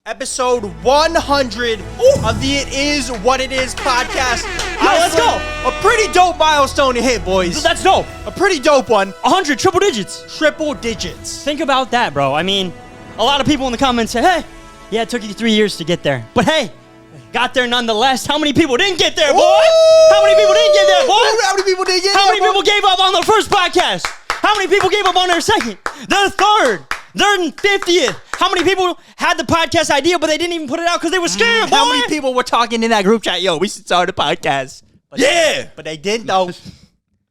Episode 100 of the It Is What It Is podcast. Let's go. A pretty dope milestone to hit, boys. That's dope. A pretty dope one. 100 triple digits. Triple digits. Think about that, bro. I mean, a lot of people in the comments say, hey, yeah, it took you 3 years to get there. But hey, got there nonetheless. How many people didn't get there, boy? Ooh. How many people didn't get there, boy? How many people didn't get How there, many boy? people gave up on their first podcast? How many people gave up on their second? Their third? Their 50th? How many people had the podcast idea, but they didn't even put it out because they were scared, boy? How many people were talking in that group chat? Yo, we should start a podcast. But but they didn't, though.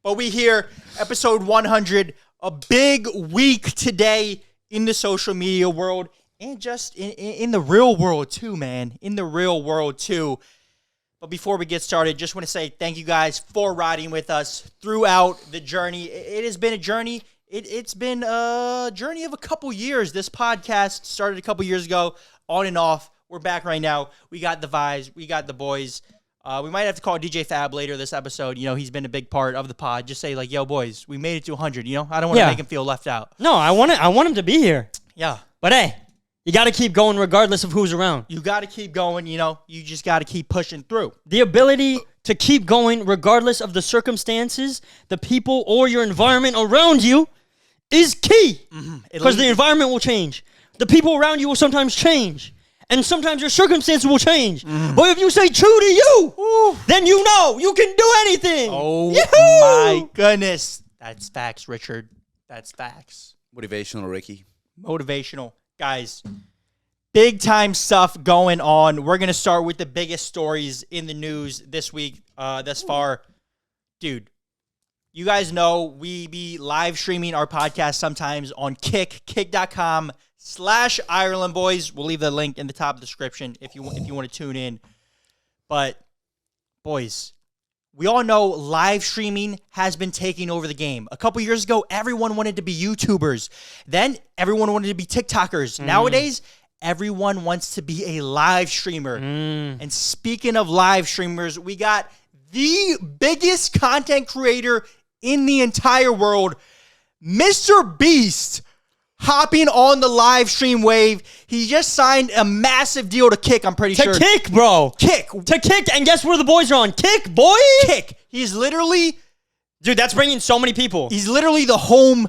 But we here, episode 100, a big week today in the social media world and just in the real world, too, man. In the real world, too. But before we get started, just want to say thank you guys for riding with us throughout the journey. It has been a journey. It's been a journey of a couple years. This podcast started a couple years ago, on and off. We're back right now. We got the vibes. We got the boys. We might have to call DJ Fab later this episode. You know, he's been a big part of the pod. Just say, like, yo, boys, we made it to 100, you know? I don't want to make him feel left out. No, I want him to be here. Yeah. But hey, you got to keep going regardless of who's around. You got to keep going, you know? You just got to keep pushing through. The ability to keep going regardless of the circumstances, the people, or your environment around you is key. Because the environment will change. The people around you will sometimes change. And sometimes your circumstances will change. But if you stay true to you, then you know you can do anything. Oh, Yahoo! my goodness. That's facts, Richard. That's facts. Motivational, Ricky. Motivational. Guys, big time stuff going on. We're going to start with the biggest stories in the news this week thus far. Dude, you guys know we be live streaming our podcast sometimes on kick.com/Ireland Boys. We'll leave the link in the top of the description if you want to tune in. But, boys, we all know live streaming has been taking over the game. A couple years ago, everyone wanted to be YouTubers. Then everyone wanted to be TikTokers. Nowadays, everyone wants to be a live streamer. And speaking of live streamers, we got the biggest content creator in the entire world, MrBeast, hopping on the live stream wave. He just signed a massive deal to Kick, I'm pretty sure. To Kick, bro. Kick. To Kick, and guess where the boys are on? Kick, boy. Kick. He's literally... Dude, that's bringing so many people. He's literally the home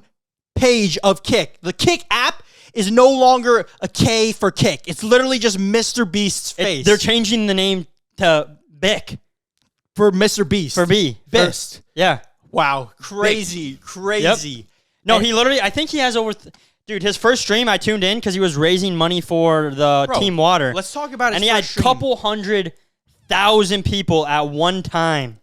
page of Kick. The Kick app is no longer a K for Kick. It's literally just MrBeast's face. They're changing the name to Bick. For MrBeast. For B. Best. Yeah. Wow. Crazy. Crazy. Yep. No, he literally, I think he has over... Dude, his first stream, I tuned in because he was raising money for the Team Water. Let's talk about his And he had a couple 100,000 people at one time.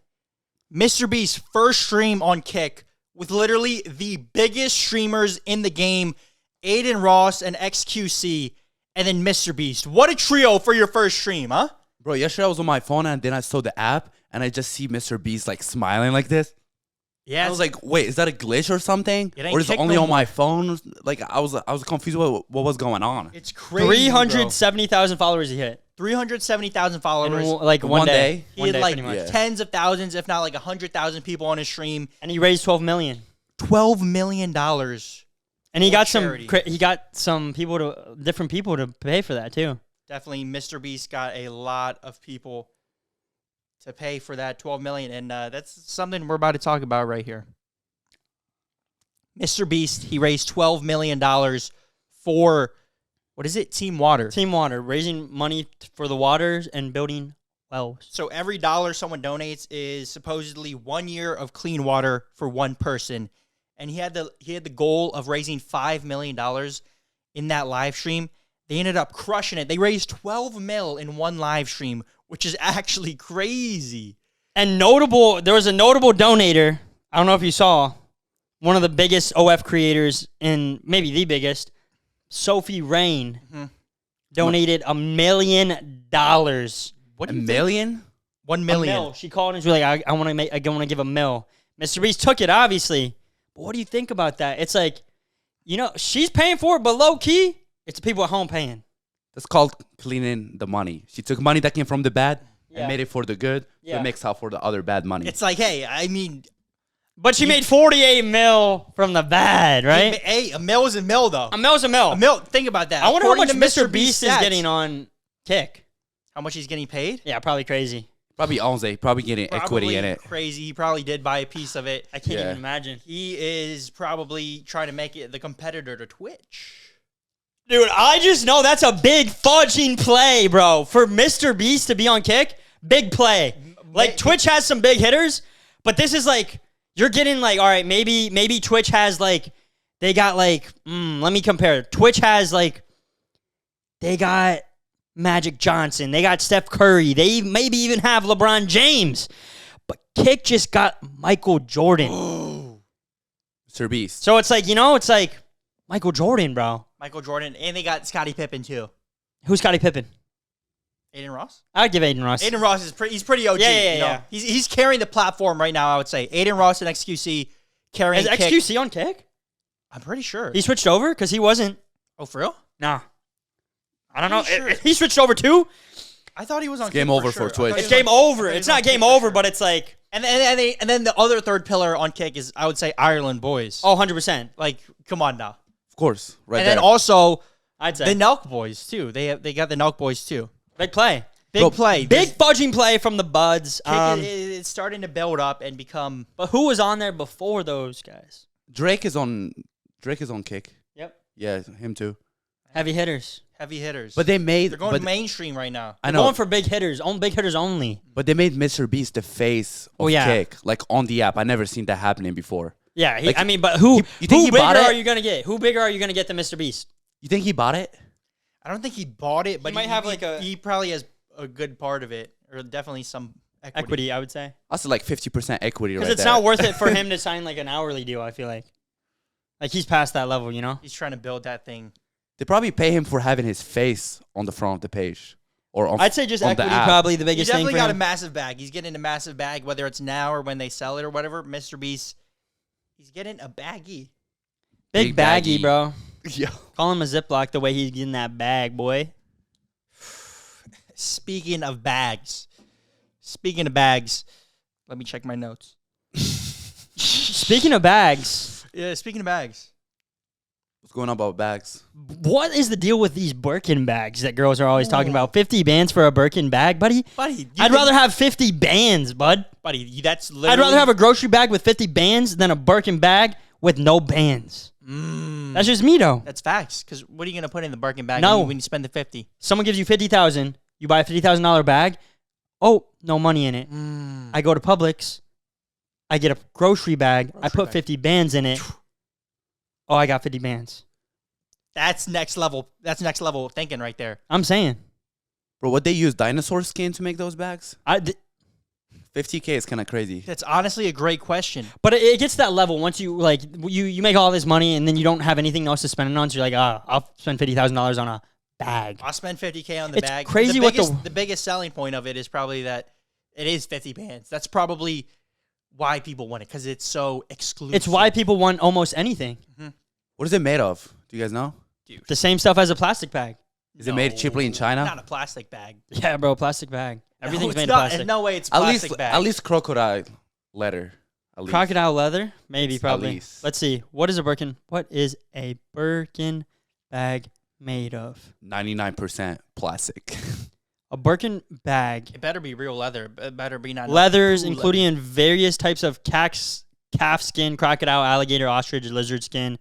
MrBeast's first stream on Kick with literally the biggest streamers in the game, Aiden Ross and XQC, and then MrBeast. What a trio for your first stream, huh? Bro, yesterday I was on my phone and then I saw the app and I just see MrBeast like smiling like this. Yeah. I was like, wait, is that a glitch or something? Or is it only on my phone? Like I was confused what was going on. It's crazy. 370,000 followers he hit. 370,000 followers. In like one day. He had like tens of thousands, if not like 100,000 people on his stream. And he raised $12 million. $12 million. And he got some different people to pay for that too. Definitely, MrBeast got a lot of people to pay for that $12 million, and that's something we're about to talk about right here. MrBeast, he raised $12 million for, what is it? Team Water. Team Water, raising money for the waters and building wells. So every dollar someone donates is supposedly 1 year of clean water for one person, and he had the goal of raising $5 million in that live stream. They ended up crushing it. They raised 12 mil in one live stream, which is actually crazy. And there was a notable donator. I don't know if you saw, one of the biggest OF creators maybe the biggest, Sophie Rain, donated $1 million. What, a million? 1 million. A mil. She called and she was like, I want to give $1 million. MrBeast took it, obviously. But what do you think about that? It's like, you know, she's paying for it, but low key, it's the people at home paying. That's called cleaning the money. She took money that came from the bad and made it for the good to mix up for the other bad money. It's like, hey, I mean, But she made 48 mil from the bad, right? Hey, a mil is a mil, though. A mil's a mil. A mil. Think about that. I wonder how much According to MrBeast is getting on Kick. How much he's getting paid? Yeah, probably crazy. Probably owns it. Probably getting equity in it. Crazy. He probably did buy a piece of it. I can't even imagine. He is probably trying to make it the competitor to Twitch. Dude, I just know that's a big fudging play, bro. For MrBeast to be on Kick, big play. Like, Twitch has some big hitters, but this is like, you're getting like, all right, maybe Twitch has like, they got like, let me compare. Twitch has like, they got Magic Johnson. They got Steph Curry. They maybe even have LeBron James. But Kick just got Michael Jordan. MrBeast. So it's like, it's like Michael Jordan, bro. Michael Jordan. And they got Scottie Pippen, too. Who's Scottie Pippen? Aiden Ross? I'd give Aiden Ross. Aiden Ross is he's pretty OG. Yeah. He's carrying the platform right now, I would say. Aiden Ross and XQC carrying Is Kick. XQC on Kick? I'm pretty sure. He switched over? Because he wasn't. Oh, for real? Nah. I don't know. Sure. He switched over too? I thought he was on game Kick over for for sure. Twitch. It's game over. It's not game over, but it's like... And then the other third pillar on Kick is, I would say, Ireland Boys. Oh, 100%. Like, come on now. Of course. Right And there. then also, I'd say. the Nelk Boys, too. They got the Nelk Boys, too. Big play. Big play. Big fudging play from the Buds. Kick it's starting to build up and become... But who was on there before those guys? Drake is on Kick. Yep. Yeah, him too. Heavy hitters. Heavy hitters. But they're going mainstream right now. I They're know. going for big hitters. Big hitters only. But they made MrBeast the face of Kick, like on the app. I never seen that happening before. Yeah, Like, but who you think he bigger bought it? are you gonna get? Who bigger are you gonna get than MrBeast? You think he bought it? I don't think he bought it, but might have like a... He probably has a good part of it, or definitely some Equity, I would say. Also, like 50% equity right Because it's there. not worth it for him to sign like an hourly deal, I feel like. Like he's past that level, He's trying to build that thing. They probably pay him for having his face on the front of the page. Or on, I'd say just on equity the app. probably the He's biggest thing definitely for got a him. massive bag. He's getting a massive bag, whether it's now or when they sell it or whatever. MrBeast, he's getting a baggie. Big baggy, bro. Yeah. Call him a Ziploc the way he's getting that bag, boy. Speaking of bags, let me check my notes. Speaking of bags, Yeah, speaking of bags. What's going on about bags? what is the deal with these Birkin bags that girls are always talking about? 50 bands for a Birkin bag, buddy? I'd rather have 50 bands, bud. Buddy, that's literally... I'd rather have a grocery bag with 50 bands than a Birkin bag with no bands. That's just me, though. That's facts, because what are you going to put in the Birkin bag No. when you spend the 50? Someone gives you $50,000, you buy a $50,000 bag. Oh, no money in it. I go to Publix. I get a grocery bag. I put 50 bands in it. Oh, I got 50 bands. That's next level. That's next level thinking right there. I'm saying. Bro, would they use dinosaur skin to make those bags? 50K is kind of crazy. That's honestly a great question. But it gets to that level once you like you make all this money and then you don't have anything else to spend it on. So you're like, I'll spend $50,000 on a bag. I'll spend 50K on the It's bag. crazy the biggest selling point of it is probably that it is 50 bands. That's probably why people want it, because it's so exclusive. It's why people want almost anything. What is it made of? Do you guys know? The same stuff as a plastic bag. Is it made cheaply in China? Not a plastic bag. Yeah, bro, plastic bag. Everything's No, made it's of not. plastic. No way it's At plastic least, bag. at least crocodile leather. At least. Crocodile leather? Maybe, At probably. least. Let's see. What is a Birkin bag made of? 99% plastic. A Birkin bag. It better be real leather. It better be not Leathers, cool including in various types of calf skin, crocodile, alligator, ostrich, lizard skin.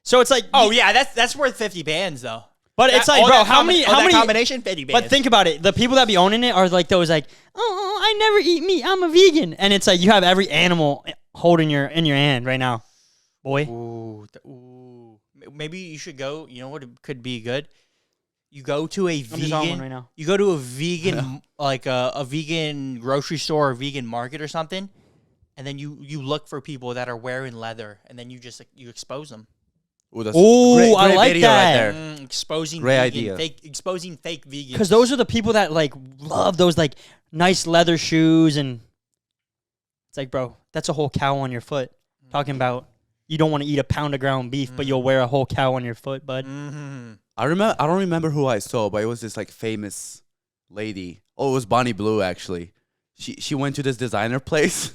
So it's like, Oh yeah, that's worth 50 bands though. but it's like, bro, how many combination 50 bands? But think about it. The people that be owning it are like those like, oh, I never eat meat. I'm a vegan. And it's like you have every animal holding in your hand right now. Boy. Ooh. Maybe you should go. You know what could be good? You go to a I'm just on one vegan. right now. You go to a vegan, like a vegan grocery store or vegan market or something, and then you look for people that are wearing leather, and then you expose them. Ooh, that's Ooh, great I like video that. right there. Exposing Great vegan, idea. exposing fake vegans. Because those are the people that like love those like nice leather shoes, and it's like, bro, that's a whole cow on your foot. Talking about you don't want to eat a pound of ground beef, but you'll wear a whole cow on your foot, bud. I don't remember who I saw, but it was this like famous lady. Oh, it was Bonnie Blue actually. She went to this designer place.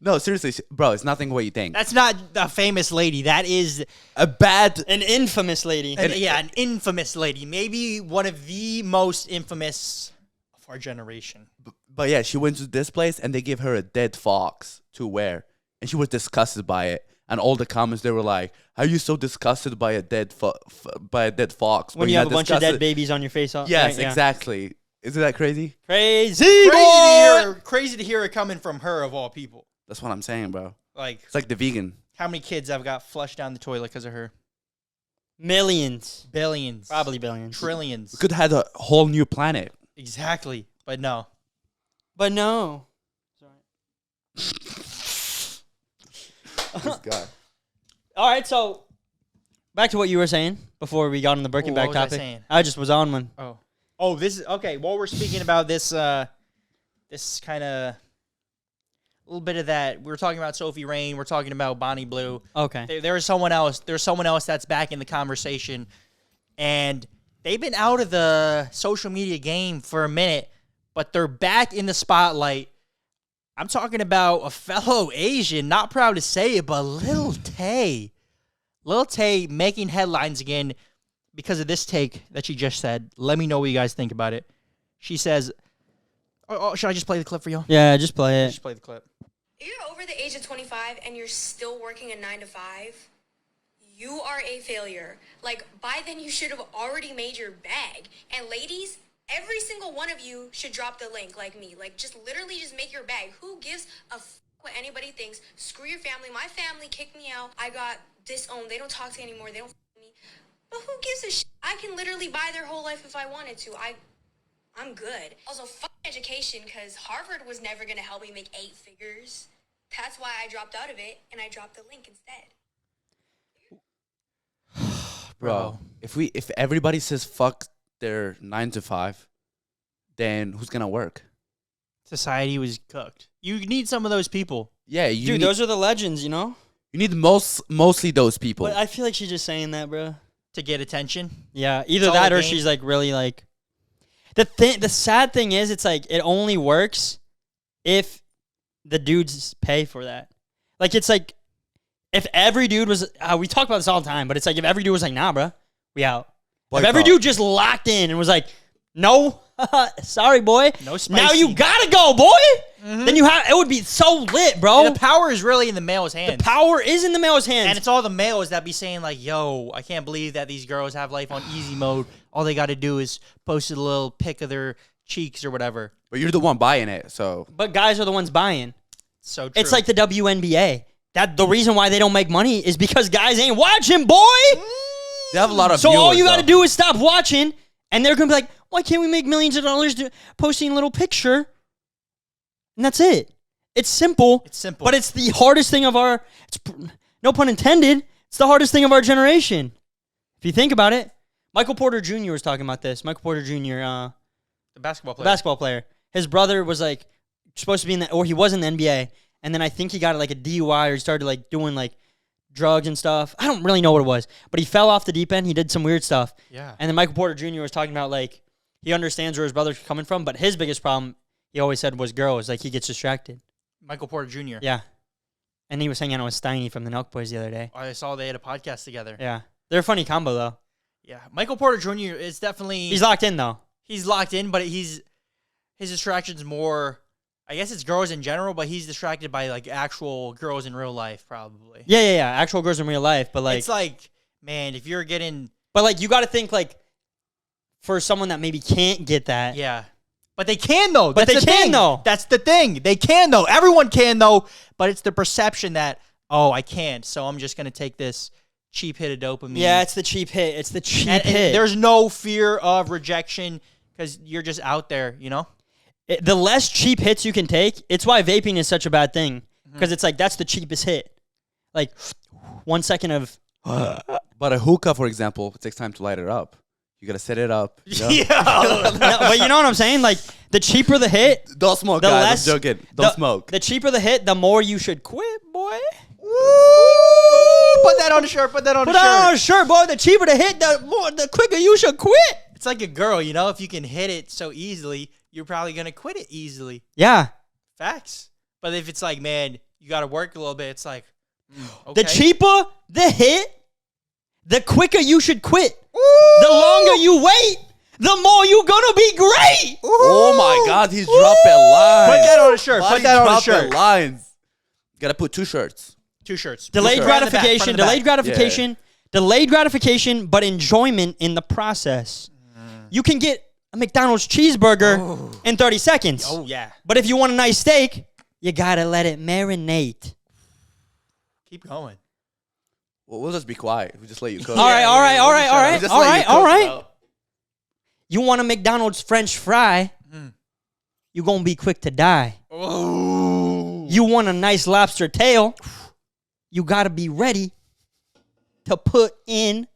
No, seriously, bro, it's nothing what you think. That's not a famous lady. That is an infamous lady. an infamous lady. Maybe one of the most infamous of our generation. But yeah, she went to this place and they gave her a dead fox to wear, and she was disgusted by it. And all the comments, they were like, "How are you so disgusted by a dead fox when you have a bunch of dead babies on your face?" Yes, right, exactly. Isn't that crazy? Crazy boy! Crazy to hear it coming from her of all people. That's what I'm saying, bro. Like, it's like the vegan. How many kids have got flushed down the toilet because of her? Millions. Billions. Probably billions. Trillions. We could have had a whole new planet. Exactly. But no. Sorry. This guy. All right, so back to what you were saying before we got on the Birkenback topic. I just was on one. Oh, this is okay. While we're speaking about this, this kind of a little bit of that. We were talking about Sophie Rain. We're talking about Bonnie Blue. Okay. There's someone else. There's someone else that's back in the conversation, and they've been out of the social media game for a minute, but they're back in the spotlight. I'm talking about a fellow Asian, not proud to say it, but Lil Tay. Lil Tay making headlines again because of this take that she just said. Let me know what you guys think about it. She says, should I just play the clip for you? Yeah, just play it. Just play the clip. If you're over the age of 25 and you're still working a 9 to 5, you are a failure. Like, by then you should have already made your bag. And ladies, every single one of you should drop the link like me. Like, just literally just make your bag. Who gives a what anybody thinks? Screw your family. My family kicked me out. I got disowned. They don't talk to me anymore. They don't me. But who gives a shit? I can literally buy their whole life if I wanted to. I'm good. Also, fuck education, because Harvard was never going to help me make 8 figures. That's why I dropped out of it, and I dropped the link instead. Bro, if everybody says fuck their 9 to 5, then who's gonna work? Society was cooked. You need some of those people. Yeah, dude, those are the legends, you know? You need mostly those people. But I feel like she's just saying that, bro. To get attention? Yeah, either that or she's like really like... The sad thing is, it's like it only works if the dudes pay for that. Like, it's like if every dude was... we talk about this all the time, but it's like if every dude was like, nah, bro, we out. If every dude just locked in and was like, no, sorry, boy. No spicy. Now you gotta go, boy. Mm-hmm. Then it would be so lit, bro. And the power is really in the male's hands. The power is in the male's hands. And it's all the males that be saying like, yo, I can't believe that these girls have life on easy mode. All they got to do is post a little pic of their cheeks or whatever. But you're the one buying it, so. But guys are the ones buying. So true. It's like the WNBA. The reason why they don't make money is because guys ain't watching, boy. They have a lot of So viewers, all you got to do is stop watching, and they're going to be like, why can't we make millions of dollars posting a little picture? And that's it. It's simple. It's simple. But it's the hardest thing of our, no pun intended, it's the hardest thing of our generation. If you think about it, Michael Porter Jr. was talking about this. Michael Porter Jr., the basketball player. The basketball player. His brother was like supposed to be in the, or he was in the NBA, and then I think he got like a DUI or he started like doing like drugs and stuff. I don't really know what it was, but he fell off the deep end. He did some weird stuff. Yeah. And then Michael Porter Jr. was talking about like he understands where his brother's coming from, but his biggest problem he always said was girls. Like he gets distracted. Michael Porter Jr. Yeah. And he was hanging out with Steiny from the Nelk Boys the other day. I saw they had a podcast together. Yeah. They're a funny combo though. Yeah. Michael Porter Jr. is definitely... He's locked in though. He's locked in, but his distraction's more... I guess it's girls in general, but he's distracted by like actual girls in real life, probably. Yeah. Actual girls in real life, but like... It's like, man, if you're getting... But like, you got to think like, for someone that maybe can't get that... Yeah. But they can, though. But That's they can, though. That's the thing. They can, though. Everyone can, though. But it's the perception that, oh, I can't, so I'm just going to take this cheap hit of dopamine. Yeah, it's the cheap hit. It's the cheap hit. And there's no fear of rejection because you're just out there, you know? The less cheap hits you can take, it's why vaping is such a bad thing. Because it's like, that's the cheapest hit. Like, 1 second of... But a hookah, for example, it takes time to light it up. You gotta set it up. You know? Yeah. No, but you know what I'm saying? Like, the cheaper the hit... Don't smoke, the guys. less, I'm joking. Don't smoke. The cheaper the hit, the more you should quit, boy. Ooh, put that on a shirt. Put that on a shirt. Put that on a shirt, boy. The cheaper the hit, the quicker you should quit. It's like a girl, you know? If you can hit it so easily, you're probably going to quit it easily. Yeah. Facts. But if it's like, man, you got to work a little bit. It's like, okay. The cheaper the hit, the quicker you should quit. The longer you wait, the more you gonna be great. Oh my God, he's dropping lines. Put that on a shirt. Why Put he that on a dropping shirt. lines. Gotta put 2 shirts. 2 shirts. Delayed Front and the back, gratification, front and the back. delayed gratification, delayed gratification, but enjoyment in the process. You can get a McDonald's cheeseburger in 30 seconds. Oh, yeah. But if you want a nice steak, you gotta let it marinate. Keep going. Well, we'll just be quiet. We'll just let you cook. All right, all right, all right, all right, Just all let you right, cook, all right. bro. You want a McDonald's French fry, you gonna be quick to die. Oh. You want a nice lobster tail, you gotta be ready to put in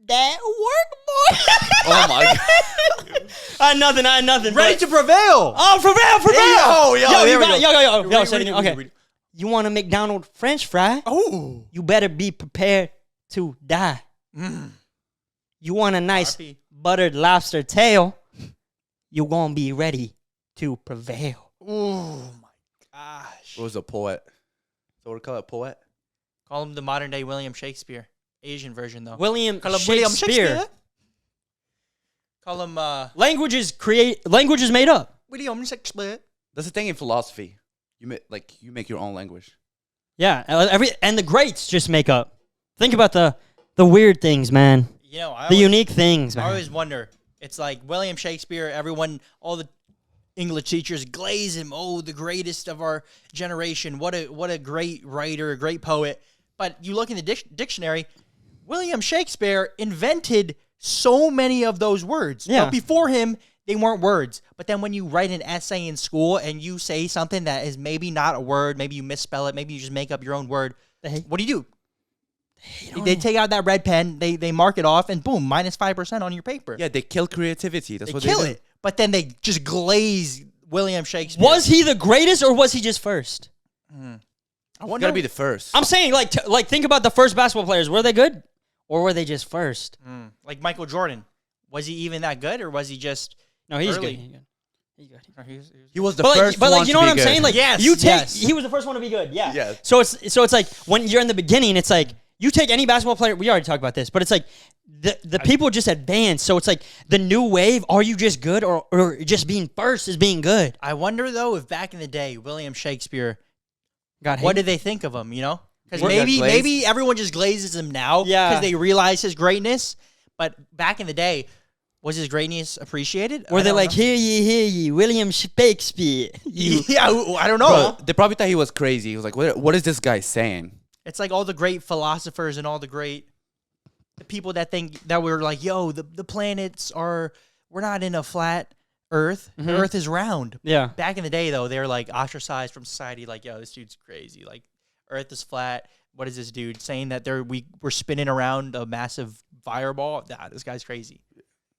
that work, boy. Oh my God. I had nothing. Ready but- to prevail. Oh, for real. Yo, yo, there you we got, go. yo, say it again. Okay. You want a McDonald's French fry? Oh. You better be prepared to die. You want a nice RP. buttered lobster tail? You gonna be ready to prevail. Oh, my gosh. What was a poet? So we call it poet? Call him the modern day William Shakespeare. Asian version, though. William Call him Shakespeare. Call him Language is made up. William Shakespeare. That's the thing in philosophy. You make your own language. Yeah, and the greats just make up. Think about the weird things, man. You know, The unique things, I man. always wonder. It's like William Shakespeare, everyone, all the English teachers glaze him. Oh, the greatest of our generation. What a great writer, a great poet. But you look in the dictionary, William Shakespeare invented so many of those words. Yeah. But before him, they weren't words. But then when you write an essay in school and you say something that is maybe not a word, maybe you misspell it, maybe you just make up your own word, what do? They take out that red pen, they mark it off, and boom, minus 5% on your paper. Yeah, they kill creativity. That's They what kill they do. it. But then they just glaze William Shakespeare. Was he the greatest or was he just first? I You wonder. gotta be the first. I'm saying, like think about the first basketball players. Were they good, or were they just first? like Michael Jordan. Was he even that good, or was he just? No, he's Early. good. He's good. He was the But first like, one you know to what be I'm good. saying? Like, Yes, you take. yes. He was the first one to be good. Yeah. Yes. So it's like when you're in the beginning, it's like you take any basketball player. We already talked about this, but it's like the people just advance. So it's like the new wave. Are you just good, or just being first is being good? I wonder though if back in the day, William Shakespeare, God, what did they think of him? You know, because Were they glazed? maybe everyone just glazes him now. Yeah. Because they realize his greatness. But back in the day, was his greatness appreciated? Were I they don't like, know. hear ye, William Shakespeare? You. Yeah, I don't know. Bro, they probably thought he was crazy. He was like, what is this guy saying? It's like all the great philosophers and all the people that think that we're like, yo, the planets are, we're not in a flat Earth. The Earth is round. Yeah. Back in the day, though, they're like ostracized from society. Like, yo, this dude's crazy. Like, Earth is flat. What is this dude saying that we're spinning around a massive fireball? Nah, this guy's crazy.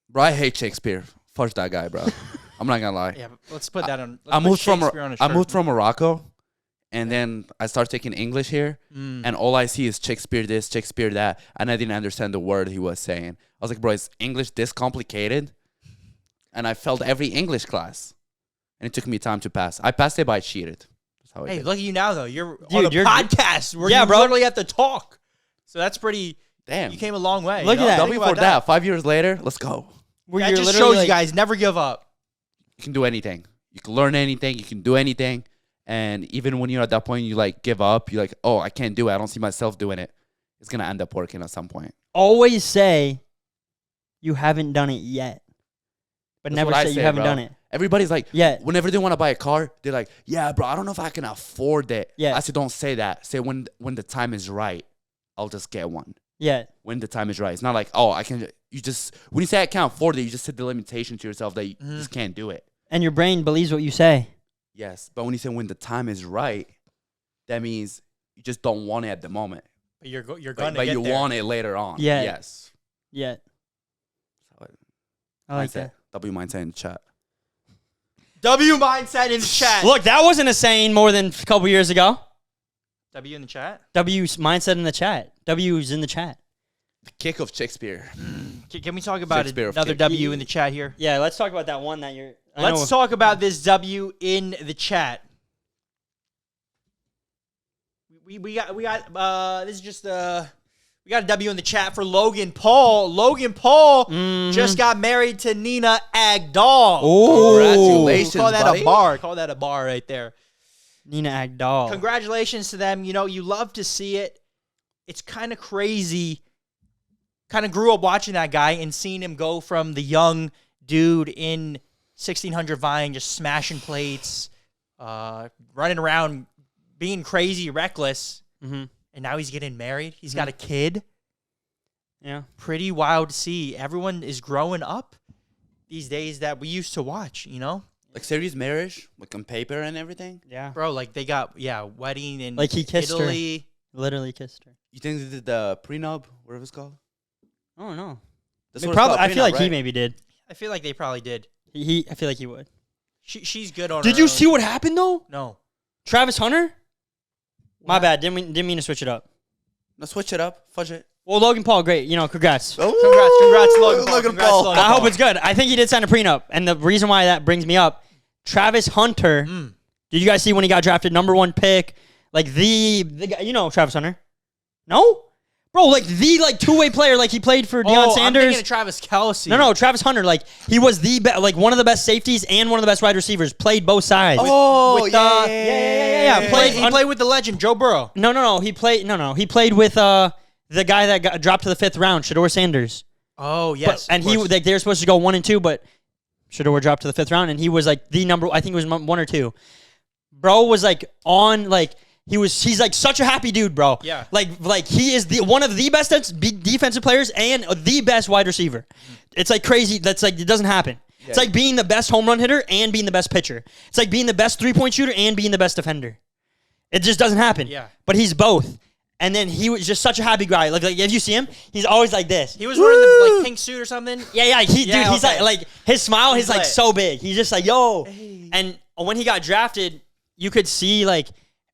Bro, I hate Shakespeare. Fuck that guy, bro. I'm not gonna lie. Yeah, but let's put that on. I moved from Shakespeare on a I shirt. moved from Morocco, and then I started taking English here, and all I see is Shakespeare this, Shakespeare that, and I didn't understand the word he was saying. I was like, bro, is English this complicated? And I failed every English class, and it took me time to pass. I passed it, but I cheated. That's how I Hey, did. look at you now, though. You're on Dude, a you're- podcast where Yeah, you bro. literally have to talk. So that's pretty. Damn. You came a long way. Look you at know? that. Think W about for that. 5 years later, let's go. Where That you're just literally shows like, you guys never give up. You can do anything. You can learn anything. You can do anything. And even when you're at that point, you like give up. You're like, oh, I can't do it. I don't see myself doing it. It's gonna end up working at some point. always say you haven't done it yet, but That's never what I say you say, haven't bro. done it. Everybody's like, Yet. whenever they want to buy a car, they're like, yeah, bro, I don't know if I can afford it. Yeah. I said, don't say that. Say when the time is right, I'll just get one. Yet. When the time is right. It's not like, oh, I can. You just when you say I can't afford it, you just set the limitation to yourself that you just can't do it. And your brain believes what you say. Yes, but when you say when the time is right, that means you just don't want it at the moment. But you're But, gonna but get you there. want it later on. Yeah. Yes. Yet. So, I like mindset. that. W mindset in the chat. W mindset in the chat. Look, that wasn't a saying more than a couple years ago. W in the chat. W's mindset in the chat. W's in the chat. The kick of Shakespeare. Can we talk about Shakespeare of another kick. W in the chat here? Yeah, let's talk about that one that you're. Let's talk about this W in the chat. We got this is just we got a W in the chat for Logan Paul. Logan Paul just got married to Nina Agdal. Oh, congratulations, Call that buddy. a bar. Call that a bar right there. Nina Agdal. Congratulations to them. You know, you love to see it. It's kind of crazy. Kind of grew up watching that guy and seeing him go from the young dude in 1600 Vine just smashing plates, running around, being crazy, reckless. Mm-hmm. And now he's getting married. He's got a kid. Yeah. Pretty wild to see. Everyone is growing up these days that we used to watch, you know? Like serious marriage, like on paper and everything. Yeah. Bro, like they got, wedding in Like he kissed Italy. her. Literally kissed her. You think they did the prenup, whatever it's called? Oh, no. That's I, what mean, it's probably, called, I feel like prenup, he right? maybe did. I feel like they probably did. I feel like he would. She's good on Did her you own. see what happened, though? No. Travis Hunter? My bad. Didn't mean to switch it up. No, switch it up. Fudge it. Well, Logan Paul, great. You know, congrats. Congrats, Logan Paul. Congrats, Logan I hope Paul. it's good. I think he did sign a prenup. And the reason why that brings me up, Travis Hunter, did you guys see when he got drafted #1 pick? Like the guy, you know Travis Hunter? No? Bro, like the two-way player, like he played for Deion I'm Sanders. thinking of Travis Kelce. No, Travis Hunter, like he was one of the best safeties and one of the best wide receivers. Played both sides. Oh, with, yeah. He played with the legend, Joe Burrow. No. He played with the guy that got dropped to the 5th round, Shador Sanders. Oh, yes. And they were supposed to go 1 and 2, but Shador dropped to the 5th round, and he was like the number. I think it was 1 or 2. Bro was like on like. He's like such a happy dude, bro. Yeah. Like he is one of the best defensive players and the best wide receiver. It's like crazy. That's like it doesn't happen. It's like being the best home run hitter and being the best pitcher. It's like being the best 3-point shooter and being the best defender. It just doesn't happen. Yeah. But he's both. And then he was just such a happy guy. Like if you see him, he's always like this. He was wearing the pink suit or something. Yeah. He's okay. like his smile is like lit. so big. He's just like, yo. And when he got drafted, you could see like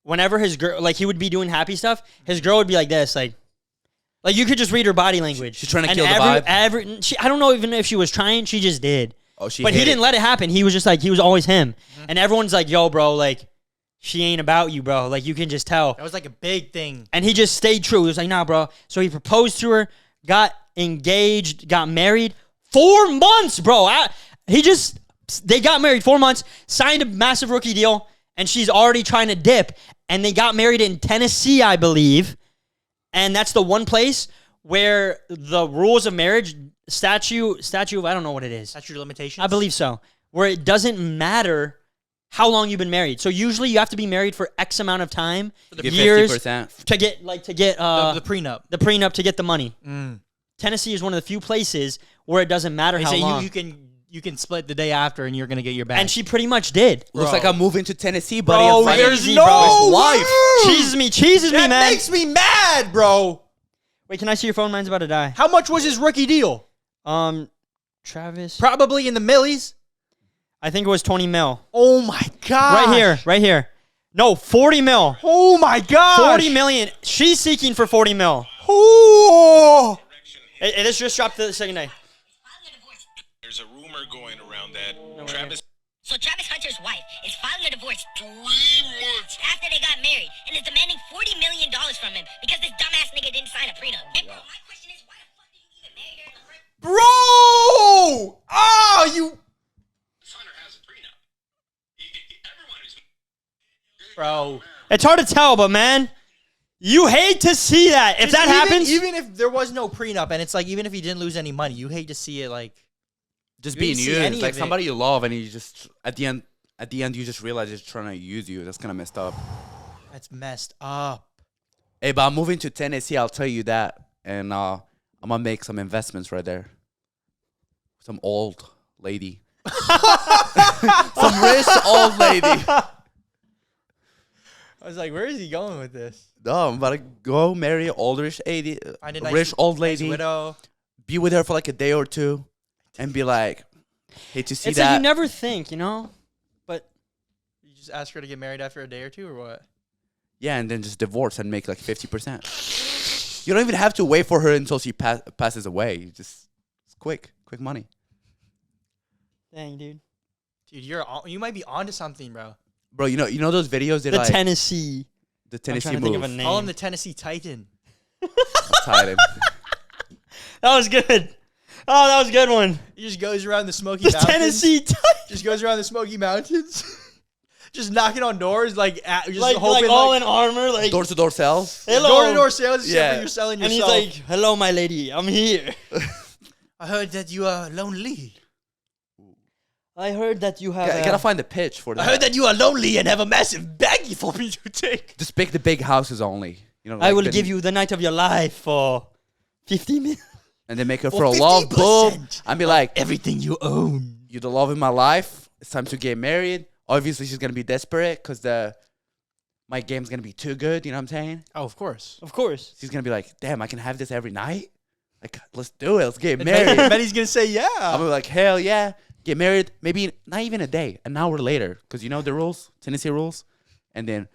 whenever his girl, like he would be doing happy stuff, his girl would be like this, like you could just read her body language. She's trying to And kill the vibe. I don't know even if she was trying. She just did. Oh, But he didn't let it happen. He was just like, he was always him. And everyone's like, yo, bro, like she ain't about you, bro. Like you can just tell. That was like a big thing. And he just stayed true. He was like, nah, bro. So he proposed to her, got engaged, got married. 4 months, bro. They got married 4 months, signed a massive rookie deal, and she's already trying to dip. And they got married in Tennessee, I believe. And that's the one place where the rules of marriage, statute of, I don't know what it is. Statute of limitations? I believe so. Where it doesn't matter how long you've been married. So usually you have to be married for X amount of time, Get years, 50%. to get the prenup. the prenup to get the money. Tennessee is one of the few places where it doesn't matter They how say long. you can split the day after and you're going to get your bag. And she pretty much did. Looks Bro. like I'm moving to Tennessee, buddy. Bro, I'm finding there's my no wife. Cheeses me, that man. makes me mad, bro. Wait, can I see your phone? Mine's about to die. How much was his rookie deal? Travis. Probably in the millies. I think it was 20 mil. Oh my god. Right here. No, 40 mil. Oh my god. 40 million. She's seeking for 40 mil. Oh. This just dropped the second day. There's a rumor going around that Travis. So Travis Hunter's wife is filing a divorce 3 months after they got married and is demanding $40 million from him because this dumbass nigga didn't sign a prenup. And bro, my question is, why the fuck did you even marry her in the first place? Bro. Oh, you. Hunter has a prenup. Everyone is. Bro. It's hard to tell, but man, you hate to see that. If that happens, Even if there was no prenup and it's like, even if he didn't lose any money, you hate to see it like. Just You being didn't see any used. Like of it. somebody you love, and you just, at the end, you just realize he's trying to use you. That's kind of messed up. That's messed up. Hey, but I'm moving to Tennessee, I'll tell you that. And I'm going to make some investments right there. Some old lady. Some rich old lady. I was like, where is he going with this? No, I'm about to go marry an olderish lady, Find a rich old nice lady. widow. Be with her for like a day or two. And be like, hate to see it's that. like you never think, you know? But You just ask her to get married after a day or two, or what? Yeah, and then just divorce and make like 50%. You don't even have to wait for her until she passes away. It's quick money. dang, dude. Dude, you might be onto something, bro. Bro, you know those videos that The like Tennessee. The I'm Tennessee trying to think of move. a name. Call him the Tennessee Titan. Titan. That was good. Oh, that was a good one. He just goes around the Smoky The Mountains. Tennessee Titan. Just goes around the Smoky Mountains. Just knocking on doors, just Like hoping, all in armor, like Door-to-door sales. hello. door-to-door sales, except Yeah. for you're selling And yourself. he's like, "Hello, my lady, I'm here. I heard that you are lonely. I heard that you have." Gotta find the pitch for that. I heard that you are lonely and have a massive baggie for me to take. Just pick the big houses only. You know, I like will the- give you the night of your life for 50 million. and then make her For for a love. 50% Boom. And be like, Everything you own. you're the love of my life. It's time to get married. Obviously, she's gonna be desperate because my game's gonna be too good. You know what I'm saying? Oh, of course. Of course. She's gonna be like, damn, I can have this every night. Like, let's do it. Let's get And married. Betty's gonna say yeah. I'm gonna be like, hell yeah. Get married. Maybe not even a day, an hour later. Because you know the rules, Tennessee rules. And then,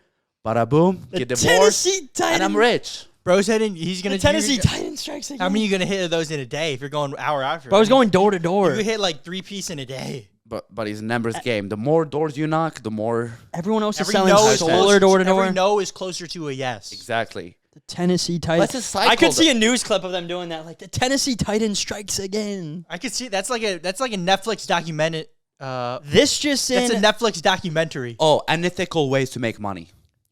bada boom, The get divorced. Tennessee Titan. And I'm rich. Bro's heading. He's gonna. The Tennessee you're- Titan strikes again. How many are you gonna hit of those in a day if you're going hour after? Bro, I was going door to door. You hit like 3-piece in a day. But it's a numbers game. The more doors you knock, the more. Everyone else is Every selling no is solar closer- door to door. Every no is closer to a yes. Exactly. The Tennessee Titan. Let's just cycle I could the- see a news clip of them doing that. Like, the Tennessee Titan strikes again. I could see that's like a Netflix documentary. This just That's in. a Netflix documentary. Oh, unethical ways to make money.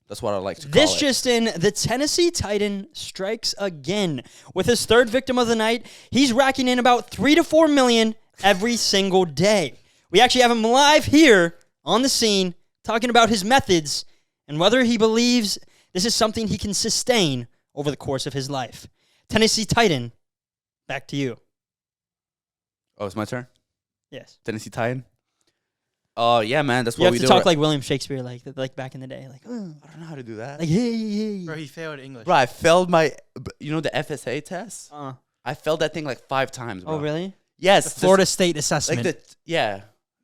That's what I like to call This it. just in, the Tennessee Titan strikes again with his third victim of the night. He's racking in about 3 to 4 million every single day. We actually have him live here on the scene talking about his methods and whether he believes this is something he can sustain over the course of his life. Tennessee Titan, back to you. Oh, it's my turn? Yes. Tennessee Titan? Oh, yeah, man. That's You what have we to do. talk like William Shakespeare, like back in the day. Like, I don't know how to do that. hey. Bro, he failed English. Bro, I failed my, you know, the FSA test? Uh, I failed that thing like 5 times, bro. oh, really? Yes. The just- Florida State assessment. Like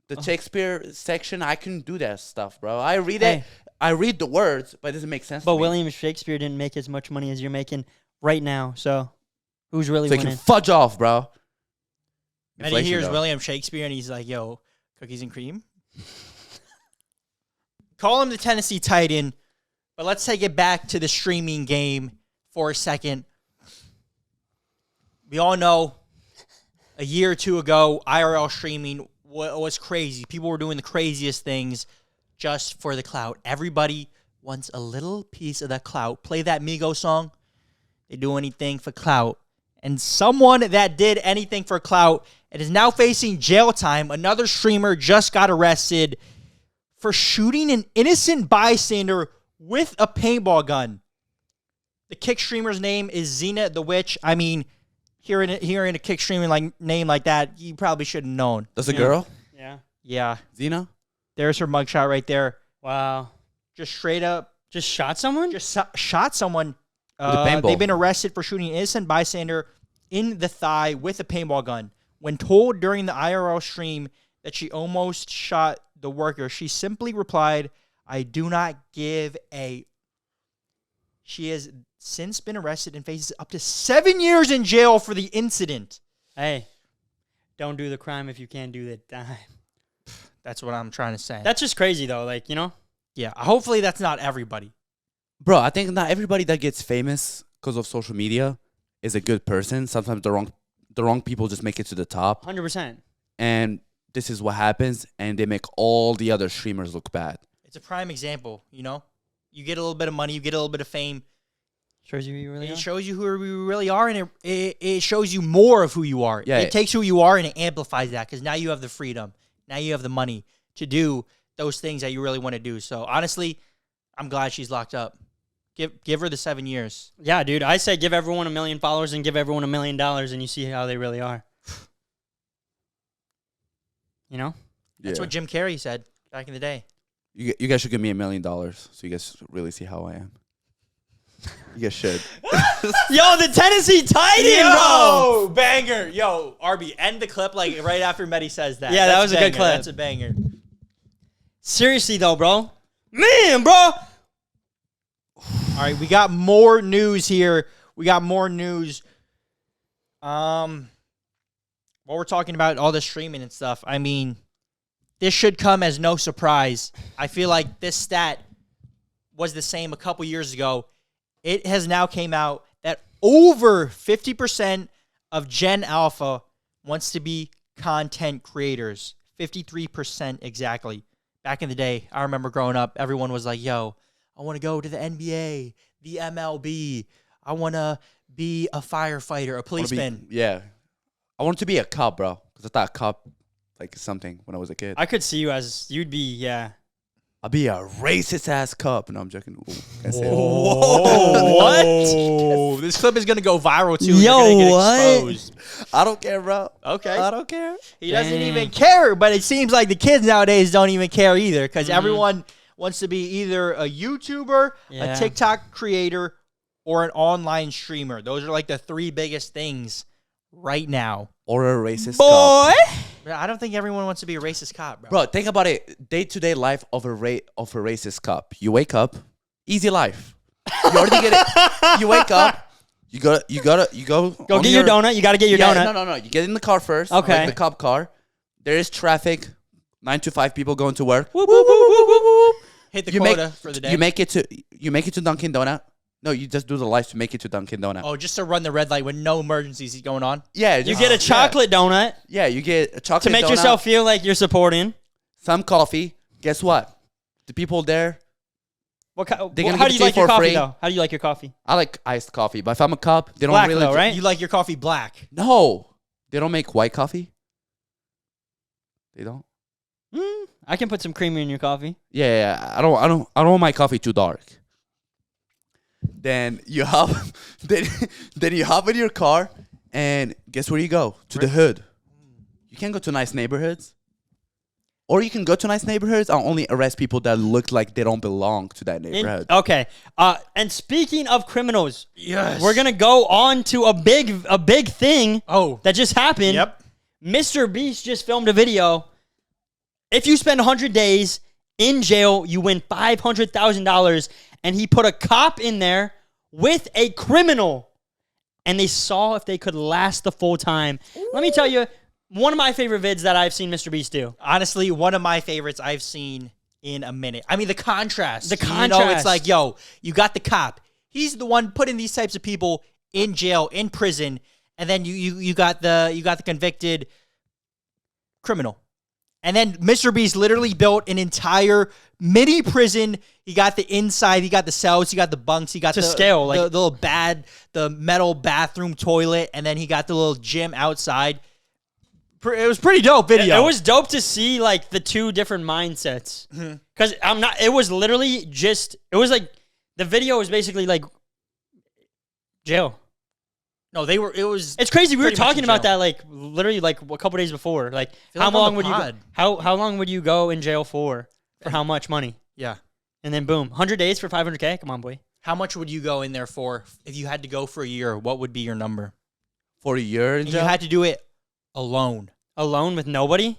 the Shakespeare section, I couldn't do that stuff, bro. I read Hey. it. I read the words, but it doesn't make sense But to me. William Shakespeare didn't make as much money as you're making right now. So who's really So you can winning? fudge off, bro. and he Inflation, hears though. William Shakespeare and he's like, yo, cookies and cream? Call him the Tennessee Titan, but let's take it back to the streaming game for a second. We all know a year or two ago, IRL streaming was crazy. People were doing the craziest things just for the clout. Everybody wants a little piece of that clout. Play that Migos song. They do anything for clout. And someone that did anything for clout and is now facing jail time, another streamer just got arrested for shooting an innocent bystander with a paintball gun. The kick streamer's name is Xena the Witch. I mean, hearing a kick streaming name like that, you probably should have known. That's a Yeah. girl? Yeah. Yeah, Zena? there's her mugshot right there. Wow. Just straight up, Just shot someone? just shot someone. With a paintball. They've been arrested for shooting an innocent bystander in the thigh with a paintball gun. When told during the IRL stream that she almost shot the worker, she simply replied, "I do not give a." She has since been arrested and faces up to 7 years in jail for the incident. Hey, don't do the crime if you can't do the time. That's what I'm trying to say. That's just crazy, though. Like, you know? yeah. Hopefully, that's not everybody. Bro, I think not everybody that gets famous because of social media is a good person. Sometimes the wrong people just make it to the top. 100%. And this is what happens, and they make all the other streamers look bad. It's a prime example. You know, you get a little bit of money, you get a little bit of fame. Shows you who you really It are. shows you who you really are, and it shows you more of who you are. Yeah, It takes who you are and it amplifies that because now you have the freedom. Now you have the money to do those things that you really want to do. So honestly, I'm glad she's locked up. Give her the 7 years. Yeah, dude. I say give everyone 1 million followers and give everyone $1 million and you see how they really are. You know? That's Yeah. what Jim Carrey said back in the day. You guys should give me $1 million so you guys really see how I am. You guys should. Yo, the Tennessee Titan, bro! banger. Yo, Arby, end the clip like right after Medi says that. Yeah, that That's was a good banger. clip. That's a banger. Seriously, though, bro. Man, bro. All right, we got more news here. While we're talking about all the streaming and stuff, I mean, this should come as no surprise. I feel like this stat was the same a couple years ago. It has now came out that over 50% of Gen Alpha wants to be content creators. 53% exactly. Back in the day, I remember growing up, everyone was like, yo, I want to go to the NBA, the MLB. I want to be a firefighter, a policeman. I wanted to be a cop, bro. Because I thought cop, like, something when I was a kid. I could see you as, you'd be, I'll be a racist-ass cop. No, I'm joking. Ooh, can't say it. What? This clip is going to go viral, too. Yo, They're gonna get what? exposed. I don't care, bro. Okay. I don't care. He doesn't even care, but it seems like the kids nowadays don't even care either because everyone wants to be either a YouTuber, a TikTok creator, or an online streamer. Those are like the three biggest things right now. Or a racist cop. I don't think everyone wants to be a racist cop, bro. Bro, think about it. Day-to-day life of a racist cop. You wake up, easy life. You already get it. You wake up. You go. Go get your donut. You got to get your donut. No. You get in the car first. Okay. Like the cop car. There is traffic. 9 to 5 people going to work. Whoop, whoop, whoop, whoop, whoop, whoop. Hit the quota for the day. You make it to Dunkin' Donut. No, you just do the lights to make it to Dunkin' Donut. Oh, just to run the red light when no emergencies going on? Yeah. You get a chocolate donut Yeah, you get a chocolate to make donut, yourself feel like you're supporting. some coffee. Guess what? The people there, What? They're gonna How give do it you to like you your for coffee free. though? How do you like your coffee? I like iced coffee. But if I'm a cop, they don't Black really though, right? You like your coffee black? No, they don't make white coffee. They don't. I can put some creamer in your coffee. Yeah. I don't want my coffee too dark. Then you hop, then you hop in your car, and guess where you go? To the hood. You can't go to nice neighborhoods. Or you can go to nice neighborhoods and only arrest people that look like they don't belong to that neighborhood. Okay. And speaking of criminals, Yes. we're gonna go on to a big thing. Oh. That just happened. Yep. MrBeast just filmed a video. If you spend 100 days in jail, you win $500,000. And he put a cop in there with a criminal. And they saw if they could last the full time. Let me tell you, one of my favorite vids that I've seen MrBeast do. Honestly, one of my favorites I've seen in a minute. I mean, the contrast. The You know, contrast. it's like, yo, you got the cop. He's the one putting these types of people in jail, in prison, and then you got the convicted criminal. And then MrBeast literally built an entire mini prison. He got the inside, he got the cells, he got the bunks, he got To the scale, like- the metal bathroom toilet, and then he got the little gym outside. It was pretty dope video. It was dope to see like the two different mindsets. Because it was literally just, it was like, the video was basically like jail. No, it was. It's crazy. We were pretty much talking in about jail. that like literally like a couple days before. Like feel how like on long the would you go, pod. how long would you go in jail for how much money? Yeah. And then boom, 100 days for $500K. Come on, boy. How much would you go in there for if you had to go for a year? What would be your number? For a year in And you jail? had to do it alone Alone with nobody.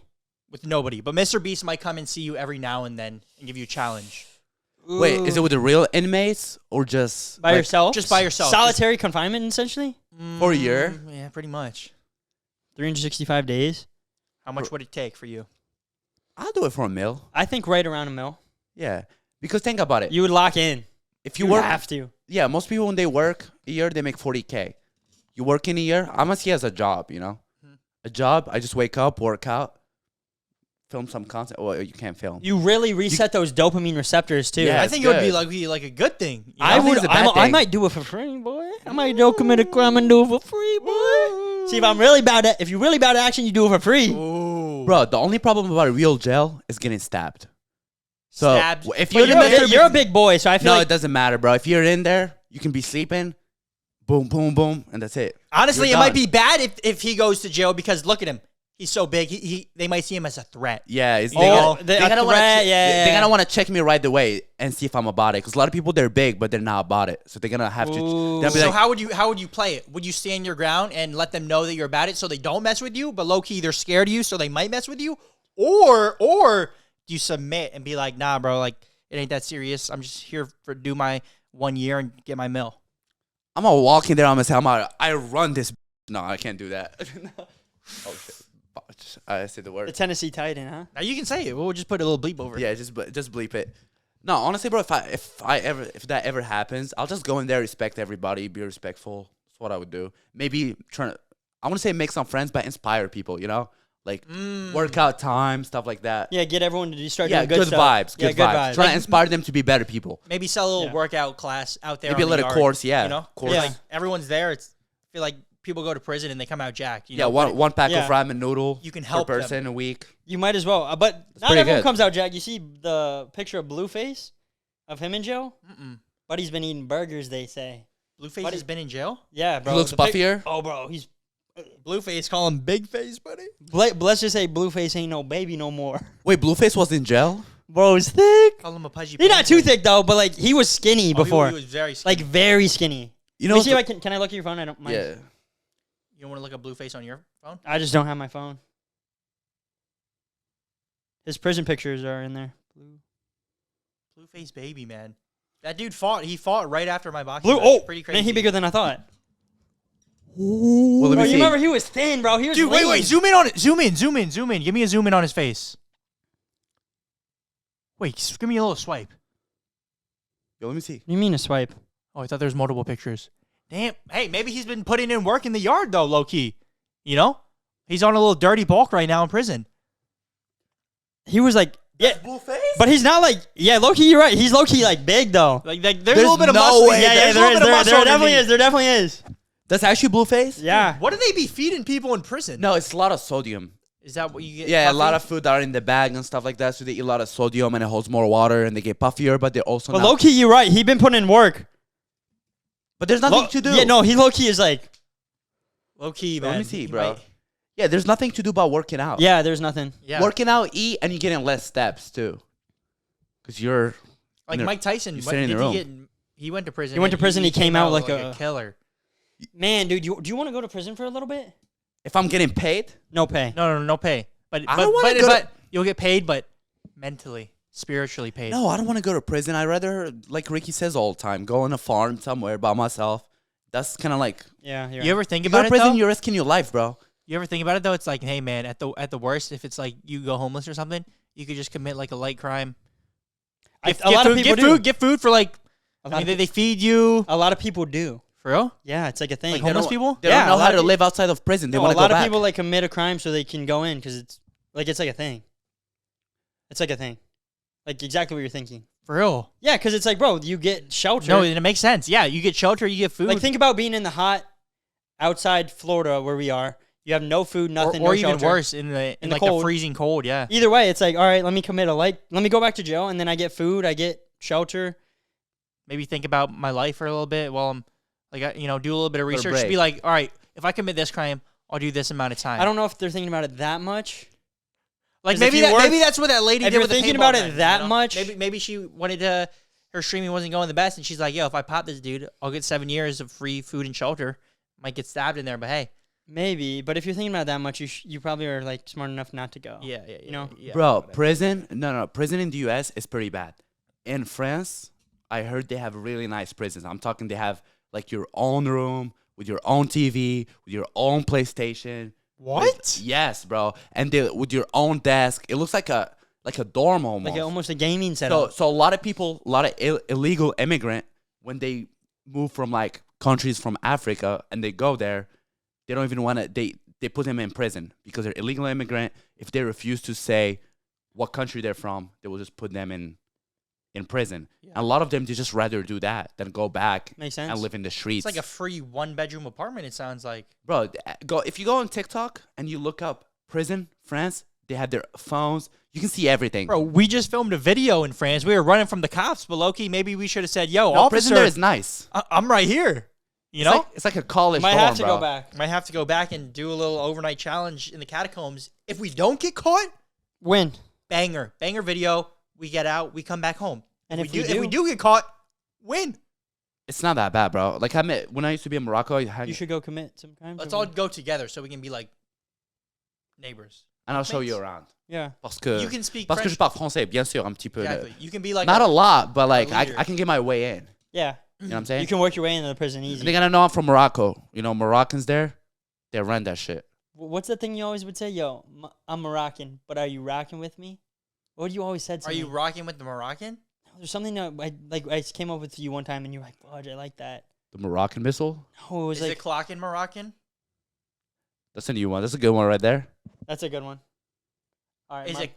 with nobody. But MrBeast might come and see you every now and then and give you a challenge. Wait, is it with the real inmates or just By like, yourself? Just by yourself. Solitary confinement, essentially. for a year? Yeah, pretty much. 365 days. How much would it take for you? I'll do it for a meal. I think right around a mil. Yeah, because think about it. You would lock in. If you You work, have to. yeah, most people when they work a year they make 40K. You work in a year, I must see it as a job. You know, a job. I just wake up, work out, film some content. Well, you can't film. You really reset those dopamine receptors too. Yeah. I it's think it would be good. like a good thing. you I know? think would. it's a bad I thing. might do it for free, boy. I might go commit a crime and do it for free, boy. See if I'm really bad at. If you're really bad at action, you do it for free. Ooh. Bro, the only problem about a real jail is getting stabbed. So Stabbed. if But you're in there, you're a big boy, so I feel no, like it doesn't matter, bro. If you're in there, you can be sleeping, boom, boom, boom, and that's it. Honestly, it You're might done. be bad if he goes to jail because look at him. He's so big. They might see him as a threat. Yeah, it's, Oh, gonna- the- a gonna wanna threat, che- yeah, they're yeah. gonna want to check me right away and see if I'm about it. Because a lot of people they're big, but they're not about it. So they're gonna have to. Ooh. They'll be So like, how would you play it? Would you stand your ground and let them know that you're about it so they don't mess with you, but low key they're scared of you so they might mess with you, or do you submit and be like, nah, bro, like it ain't that serious. I'm just here for do my 1 year and get my mill. I'm gonna walk in there. I'm gonna say, I run this. No, I can't do that. Oh shit! I said the the word. Tennessee Titan, huh? Now you can say it. We'll just put a little bleep over it. Yeah, just bleep it. No, honestly, bro, if that ever happens, I'll just go in there, respect everybody, be respectful. That's what I would do. Maybe I want to say make some friends, but inspire people, you know? Like workout time, stuff like that. Yeah, get everyone to start Yeah, doing good stuff. vibes. Yeah, Good vibes. Try to inspire them to be better people. Maybe sell a little Yeah. workout class out there. Maybe a on the little yard, course, yeah. You know, Course. Yeah. Like everyone's there. I feel like people go to prison and they come out jacked. You Yeah, know? one pack Yeah. of ramen noodle. You can per help them. person a week. You might as well. But not pretty everyone good. comes out, Jack. You see the picture of Blueface of him in jail? Mm-mm. Buddy's been eating burgers, they say. Blueface Buddy- has been in jail. Yeah, bro. He looks the pic- buffier. Oh, bro. He's. Blueface call him Big Face, buddy. Let's just say Blueface ain't no baby no more. Wait, Blueface was in jail? Bro's thick. Call him a pudgy. He's not too thick, though, but, like, he was skinny before. He was very skinny. Like, very skinny. You Let know, me see if I can I look at your phone? I don't mind. yeah. You don't want to look at Blueface on your phone? I just don't have my phone. His prison pictures are in there. Blueface baby, man. That dude fought. He fought right after my boxing. Blue. match. Oh, Pretty crazy. man, he bigger than I thought. Well, let Bro, me you see. remember he was thin, bro. He was Dude, lean. wait. Zoom in on it. Zoom in. Give me a zoom in on his face. Wait, give me a little swipe. Yo, let me see. What do you mean a swipe? Oh, I thought there was multiple pictures. Damn. Hey, maybe he's been putting in work in the yard though, low key. You know, he's on a little dirty bulk right now in prison. He was like, yeah, Blueface? but he's not like, yeah, low key. You're right. He's low key like big though. Like there's a little bit of no muscle. way. Yeah, Yeah, there's a little bit of muscle there definitely underneath. is. There definitely is. That's actually Blueface? Yeah. What do they be feeding people in prison? No, it's a lot of sodium. Is that what you get? Yeah, a puffy? lot of food are in the bag and stuff like that, so they eat a lot of sodium and it holds more water and they get puffier, but they're also But not. low key, you're right. He been putting in work. But there's nothing to do. Yeah, no, he low key is like, low key, Bro, man. let me see, He bro. might- Yeah, there's nothing to do about working out. yeah, there's nothing. Yeah, Working out, eat, and you're getting less steps too. Because you're. like in Mike Tyson. you're What, sitting in did the he room. get? He went to prison. He went and to prison, he came out like a a- killer. Man, dude, do you want to go to prison for a little bit? If I'm getting paid, No pay. No pay. But I don't wanna but, go to- but you'll get paid, but mentally, spiritually paid. no, I don't want to go to prison. I'd rather, like Ricky says all the time, go on a farm somewhere by myself. That's kind of like. Yeah, you're You ever think You go about to it prison, though? you're risking your life, bro. You ever think about it though? It's like, hey man, at the worst, if it's like you go homeless or something, you could just commit like a light crime. A lot of food, people do. Get food for like. A I lot mean, of they feed you A lot of people do. for real. Yeah, it's like a thing. Like They homeless don't- people. They Yeah, don't know a lot how of to peop- live outside of prison. They No, want a to go lot of back. people like commit a crime so they can go in because it's like a thing. It's like a thing. Like exactly what you're thinking. For real. Yeah, because it's like, bro, you get shelter. No, it makes sense. Yeah, you get shelter, you get food. Like think about being in the hot outside Florida where we are. You have no food, nothing, or no even shelter. worse in the In like the the cold. freezing cold. Yeah. Either way, it's like, all right, let me go back to jail, and then I get food, I get shelter. Maybe think about my life for a little bit while I'm like, do a little bit of Little research. break. Be like, all right, if I commit this crime, I'll do this amount of time. I don't know if they're thinking about it that much. like 'cause maybe if you work- maybe that's what that lady if did you're with the thinking paintball about it gun, that much- Maybe she wanted to. Her streaming wasn't going the best, and she's like, yo, if I pop this dude, I'll get 7 years of free food and shelter. Might get stabbed in there, but hey. Maybe, but if you're thinking about it that much, you probably are like smart enough not to go. Yeah. You know? yeah, Bro, whatever. prison? No. Prison in the U.S. is pretty bad. In France, I heard they have really nice prisons. I'm talking they have like your own room with your own TV, with your own PlayStation. What? Yes, bro. And with your own desk. It looks like a dorm almost. Like almost a gaming setup. So a lot of people, a lot of illegal immigrant, when they move from like countries from Africa and they go there, they don't even want to. They put them in prison because they're illegal immigrant. If they refuse to say what country they're from, they will just put them in prison. Yeah. And a lot of them, they just rather do that than go back Makes sense. and live in the streets. It's like a free 1-bedroom apartment. It sounds like. Bro, if you go on TikTok and you look up prison France, they have their phones. You can see everything. Bro, we just filmed a video in France. We were running from the cops, but low-key, maybe we should have said, yo, no, officer, prison there is nice. I'm right here. You know? It's like a college Might dorm, have to bro. go back. Might have to go back and do a little overnight challenge in the catacombs. If we don't get caught, Win. banger video. We get out. We come back home. And if if we do get caught, win. It's not that bad, bro. Like when I used to be in Morocco, You should go commit some crimes. Let's over all there. go together so we can be like neighbors. and I'll show Mates. you around. Yeah. Parce que You can speak parce que French. je parle français, bien sûr, un petit peu. Exactly. You can be like Not a lot, but like leader. I can get my way in. Yeah. You know what I'm saying? You can work your way into the prison easy. They gotta know I'm from Morocco. You know, Moroccans there, they run that shit. What's the thing you always would say? Yo, I'm Moroccan, but are you rocking with me? What you always said to Are me? you rocking with the Moroccan? There's something that I came up with you one time, and you were like, "Fudge, I like that." The Moroccan missile. Oh, it was Is like it clock in Moroccan? That's a new one. That's a good one right there. that's a good one. All right, Is it?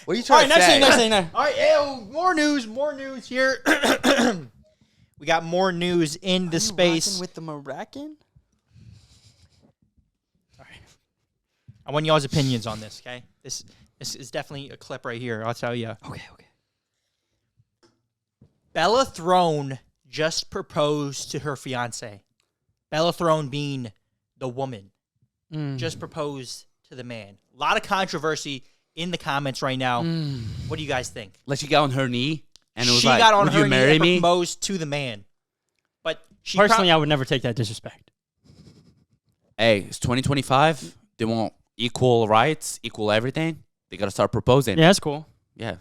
What are you All right, next thing. All right, ew, more news here. We got more news in the space. with the Moroccan. I want y'all's opinions on this, okay? This is definitely a clip right here. I'll tell you. Okay. Bella Thorne just proposed to her fiance. Bella Thorne being the woman. Just proposed to the man. A lot of controversy in the comments right now. What do you guys think? Like she got on her knee and it was She like, got on would her you knee marry and me? proposed to the man. But she Personally, I would never take that disrespect. Hey, it's 2025. They want equal rights, equal everything. They got to start proposing. Yeah, that's cool. Yeah.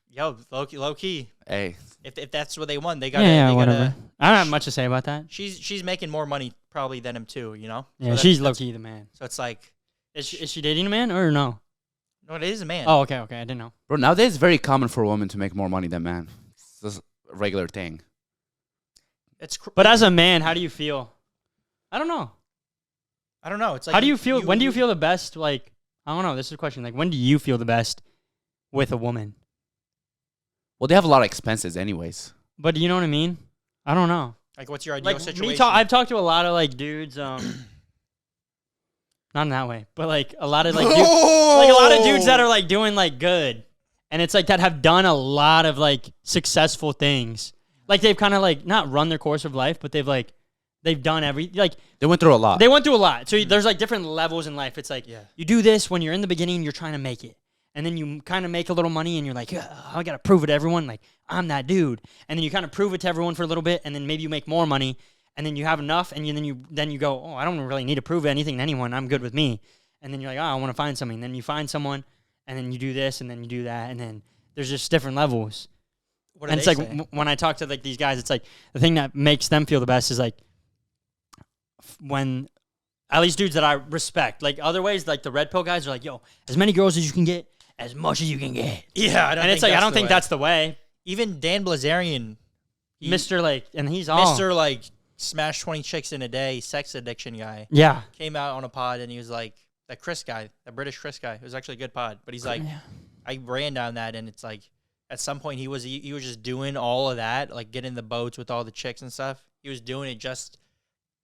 yo, low key. Hey, If that's what they want, they gotta. Yeah, they whatever. gotta, I don't have much to say about that. she's making more money probably than him too. You know. Yeah, So she's that's- low key the man. So it's like, Is she dating a man or no? no, it is a man. Oh, okay. I didn't know. bro, nowadays it's very common for a woman to make more money than man. It's just a regular thing. It's. But as a man, how do you feel? I don't know. I don't know. It's like How do you feel? When do you feel the best? Like, I don't know. This is a question. Like, when do you feel the best with a woman? Well, they have a lot of expenses anyways. But do you know what I mean? I don't know. Like, what's your ideal Like situation? I've talked to a lot of like dudes. Not in that way, but like a lot of like, like a lot of dudes that are like doing like good, and it's like that have done a lot of like successful things. Like they've kind of like not run their course of life, but they've done like They went through a lot. they went through a lot. So there's like different levels in life. It's like you do this when you're in the beginning, you're trying to make it. And then you kind of make a little money and you're like, I got to prove it to everyone. Like, I'm that dude. And then you kind of prove it to everyone for a little bit. And then maybe you make more money. And then you have enough. And then you go, oh, I don't really need to prove anything to anyone. I'm good with me. And then you're like, oh, I want to find something. And then you find someone. And then you do this. And then you do that. And then there's just different levels. What do And it's they like say? when I talk to like these guys, it's like the thing that makes them feel the best is like when at least dudes that I respect. Like other ways, like the red pill guys are like, yo, as many girls as you can get, as much as you can get. Yeah, I don't. And it's like I don't think that's the way. Even Dan Blazarian, Mr. Like, and he's all Mr. like smash 20 chicks in a day, sex addiction guy, Yeah. came out on a pod and he was like that Chris guy, that British Chris guy. It was actually a good pod, but he's like, I ran down that and it's like at some point he was just doing all of that, like getting the boats with all the chicks and stuff. He was doing it just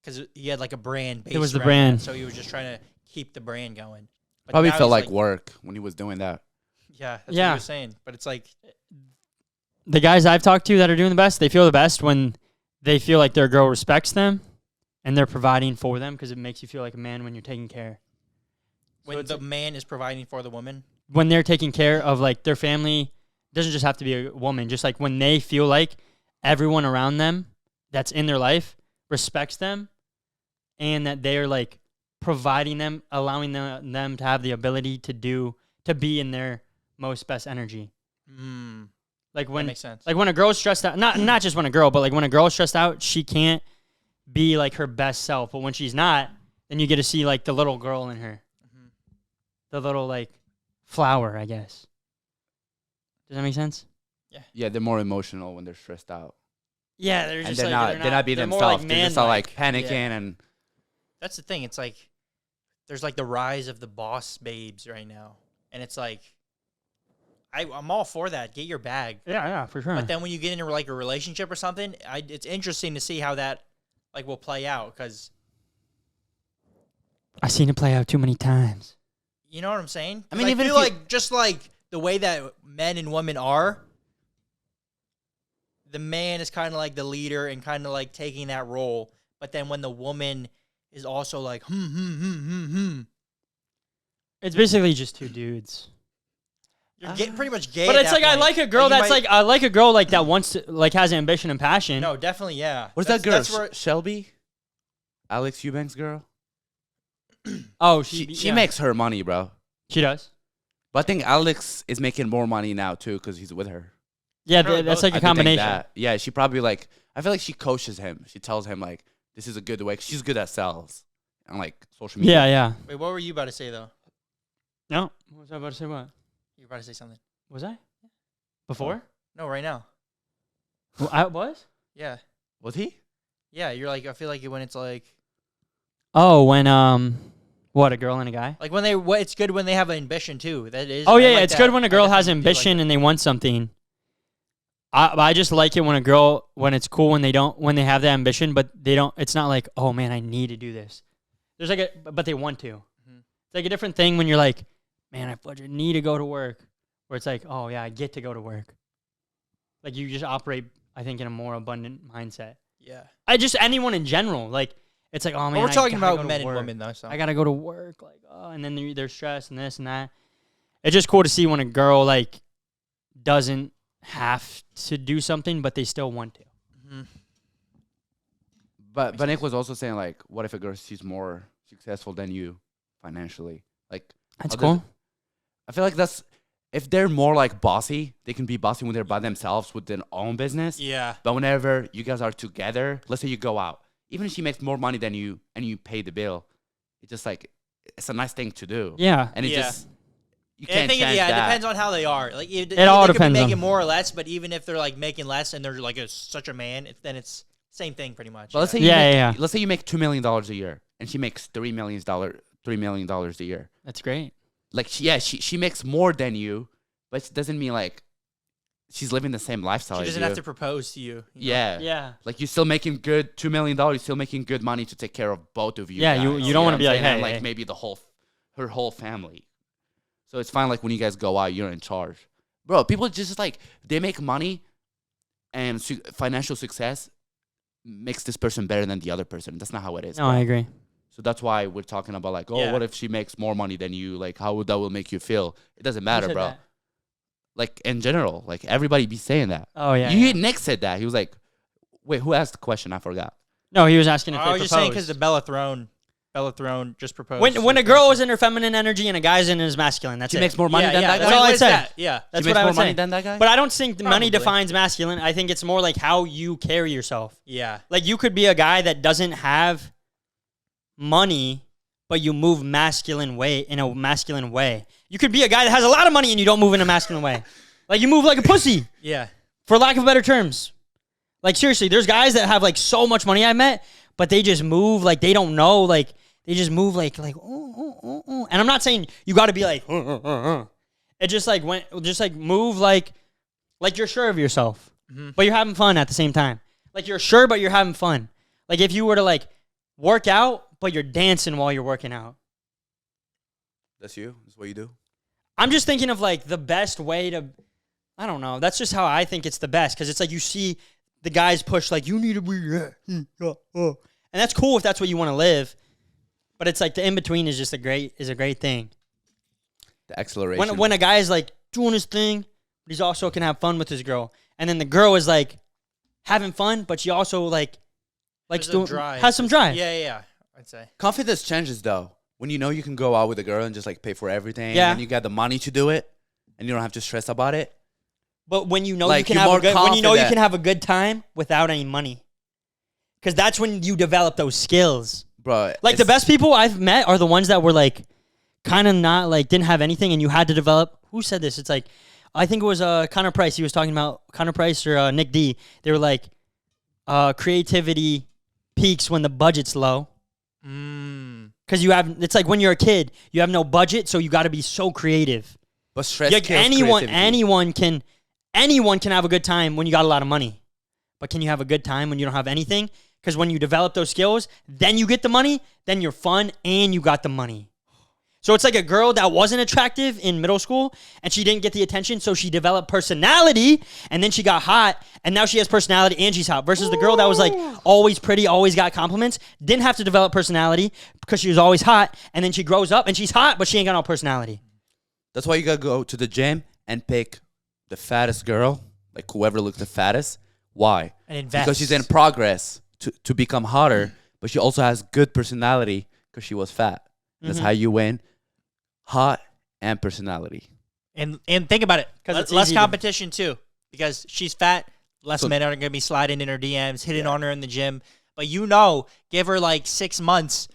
because he had like a brand. It was based the around that, brand. so he was just trying to keep the brand going. But Probably now felt he's like work when he was doing that. Yeah, that's what Yeah. he was saying. But it's like, The guys I've talked to that are doing the best, they feel the best when they feel like their girl respects them and they're providing for them because it makes you feel like a man when you're taking care. when the man is providing for the woman. When they're taking care of like their family, doesn't just have to be a woman, just like when they feel like everyone around them that's in their life respects them and that they are like providing them, allowing them to have the ability to be in their most best energy. Like That when makes sense. like when a girl's stressed out, not just when a girl, but like when a girl's stressed out, she can't be like her best self. But when she's not, then you get to see like the little girl in her, the little like flower, I guess. Does that make sense? Yeah, they're more emotional when they're stressed out. Yeah, they're And just they're like not being they're more themselves. like They're just all like man-like. panicking Yeah. and That's the thing. It's like there's like the rise of the boss babes right now, and it's like I'm all for that. Get your bag, Yeah, for sure. but then when you get into like a relationship or something, it's interesting to see how that like will play out because I've seen it play out too many times. you know what I'm saying. I mean, 'Cause even I if feel you- like just like the way that men and women are, the man is kind of like the leader and kind of like taking that role, but then when the woman is also like It's basically just two dudes. you're pretty much gay. But at it's that like I point. like a girl you that's might- like I like a girl like that wants to, like has ambition and passion. no, definitely, yeah. what's that girl? That's where, Shelby, Alex Eubanks' girl. Oh, She yeah. makes her money, bro. She does. But I think Alex is making more money now too because he's with her. Yeah, Probably that's both. like I a do think combination. that. Yeah, she probably like. I feel like she coaches him. She tells him like, "This is a good way." 'Cause she's good at sales and like social media. Yeah. wait, what were you about to say though? No. What was I about to say? What? You're about to say something. Was I? Before? No, right now. Well, I was? Yeah. Was he? Yeah, you're like, I feel like when it's like Oh, when, what, a girl and a guy? when they, it's good when they have ambition too. That is. Oh, I yeah, like it's that. good when a girl I has definitely do like ambition that. and they want something. I just like it when a girl, when it's cool when they have that ambition, but they don't, it's not like, oh man, I need to do this. There's like but they want to. Mhm. It's like a different thing when you're like, man, I fucking need to go to work. Where it's like, oh yeah, I get to go to work. Like you just operate, I think, in a more abundant mindset. Yeah. Anyone in general, like, it's like, oh man, Well, we're I talking gotta about go to men and work. women though. So I gotta go to work, like, oh, and then they're stressed and this and that. It's just cool to see when a girl like doesn't have to do something, but they still want to. Mhm. But Nick was also saying like, what if a girl she's more successful than you financially? Like That's how does- cool. I feel like that's if they're more like bossy, they can be bossy when they're by themselves with their own business. Yeah. But whenever you guys are together, let's say you go out, even if she makes more money than you and you pay the bill, it's just like it's a nice thing to do. Yeah. And it Yeah. just you And I can't think change it that. depends on how they are. Like it all they could depends be on- making more or less, but even if they're like making less and they're like such a man, then it's same thing pretty much. But let's say let's say you make $2 million a year and she makes $3 million a year. That's great. Like she makes more than you, but it doesn't mean like she's living the same lifestyle she as doesn't you. have to propose to you. You know? Yeah. Yeah. Like you're still making good $2 million. You're still making good money to take care of both of you. Yeah, guys. you know don't wanna what be I'm like, saying? And, hey, like hey. maybe her whole family. So it's fine. Like when you guys go out, you're in charge, bro. People just like they make money, and financial success makes this person better than the other person. That's not how it is. No, bro. I agree. So that's why we're talking about like, oh, Yeah. what if she makes more money than you? Like, how would that will make you feel? It doesn't matter, Who said bro. that? Like in general, like everybody be saying that. Oh yeah. You yeah. Nick said that. He was like, wait, who asked the question? I forgot. No, he was asking if I they was just saying proposed. because the Bella Throne just proposed. when a girl is in her feminine energy and a guy's in his masculine, that's She it. makes more money yeah, than yeah, that That's guy. all what I'd is say. that? Yeah. That's She what makes I more would money say. than that guy. But I don't think money Probably. defines masculine. I think it's more like how you carry yourself. Yeah. Like you could be a guy that doesn't have money, but you move masculine way in a masculine way. You could be a guy that has a lot of money and you don't move in a masculine way. Like you move like a pussy, Yeah. for lack of better terms. Like seriously, there's guys that have like so much money I met, but they just move like they don't know. Like they just move like and I'm not saying you got to be like. It just like move like you're sure of yourself, but you're having fun at the same time. Like you're sure, but you're having fun. Like if you were to like work out, but you're dancing while you're working out. That's you. That's what you do. I'm just thinking of like the best way to, I don't know. That's just how I think it's the best because it's like you see the guys push like you need to be, and that's cool if that's what you want to live. But it's like the in between is just a great thing. The acceleration. When a guy is like doing his thing, but he's also can have fun with his girl, and then the girl is like having fun, but she also like There's a drive. has some drive. Yeah. I'd say. Confidence changes though. When you know you can go out with a girl and just like pay for everything, Yeah. and you got the money to do it, and you don't have to stress about it. But when you know Like, you can you're have a more good, when you know you confident. can have a good time without any money, because that's when you develop those skills. Bro, Like the it's- best people I've met are the ones that were like kind of not like didn't have anything, and you had to develop. Who said this? It's like I think it was Connor Price. He was talking about Connor Price or Nick D. They were like creativity peaks when the budget's low. Because you have, it's like when you're a kid, you have no budget, so you got to be so creative. But stress Like kills anyone creativity. can have a good time when you got a lot of money, but can you have a good time when you don't have anything? Because when you develop those skills, then you get the money, then you're fun and you got the money. So it's like a girl that wasn't attractive in middle school and she didn't get the attention, so she developed personality and then she got hot and now she has personality and she's hot. Versus the girl that was like always pretty, always got compliments, didn't have to develop personality because she was always hot, and then she grows up and she's hot, but she ain't got no personality. That's why you gotta go to the gym and pick the fattest girl, like whoever looks the fattest. Why? And invest. Because she's in progress to become hotter, but she also has good personality because she was fat. That's how you win. Hot and personality. And think about it, 'Cause it's less easy to- competition too, because she's fat. Less So- men are gonna be sliding in her DMs, hitting on her in the gym. But give her like 6 months,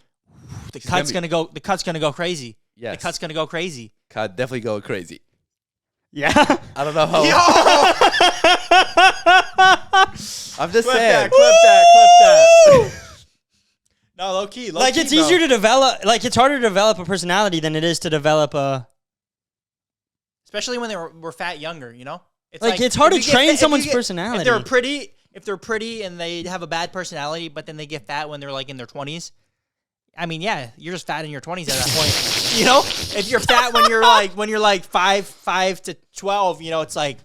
the She's cut's gonna gonna go. The cut's gonna go crazy. Yes. The cut's gonna go crazy. God, definitely go crazy. Yeah. I don't know how. I'm just saying. Clip that. No, low key. Like it's easier to develop. Like it's harder to develop a personality than it is to develop a. Especially when they were fat younger, you know. It's hard to train someone's personality. If they're pretty and they have a bad personality, but then they get fat when they're like in their 20s. I mean, yeah, you're just fat in your 20s at that point. You know, if you're fat when you're like 5 to 12, you know, it's like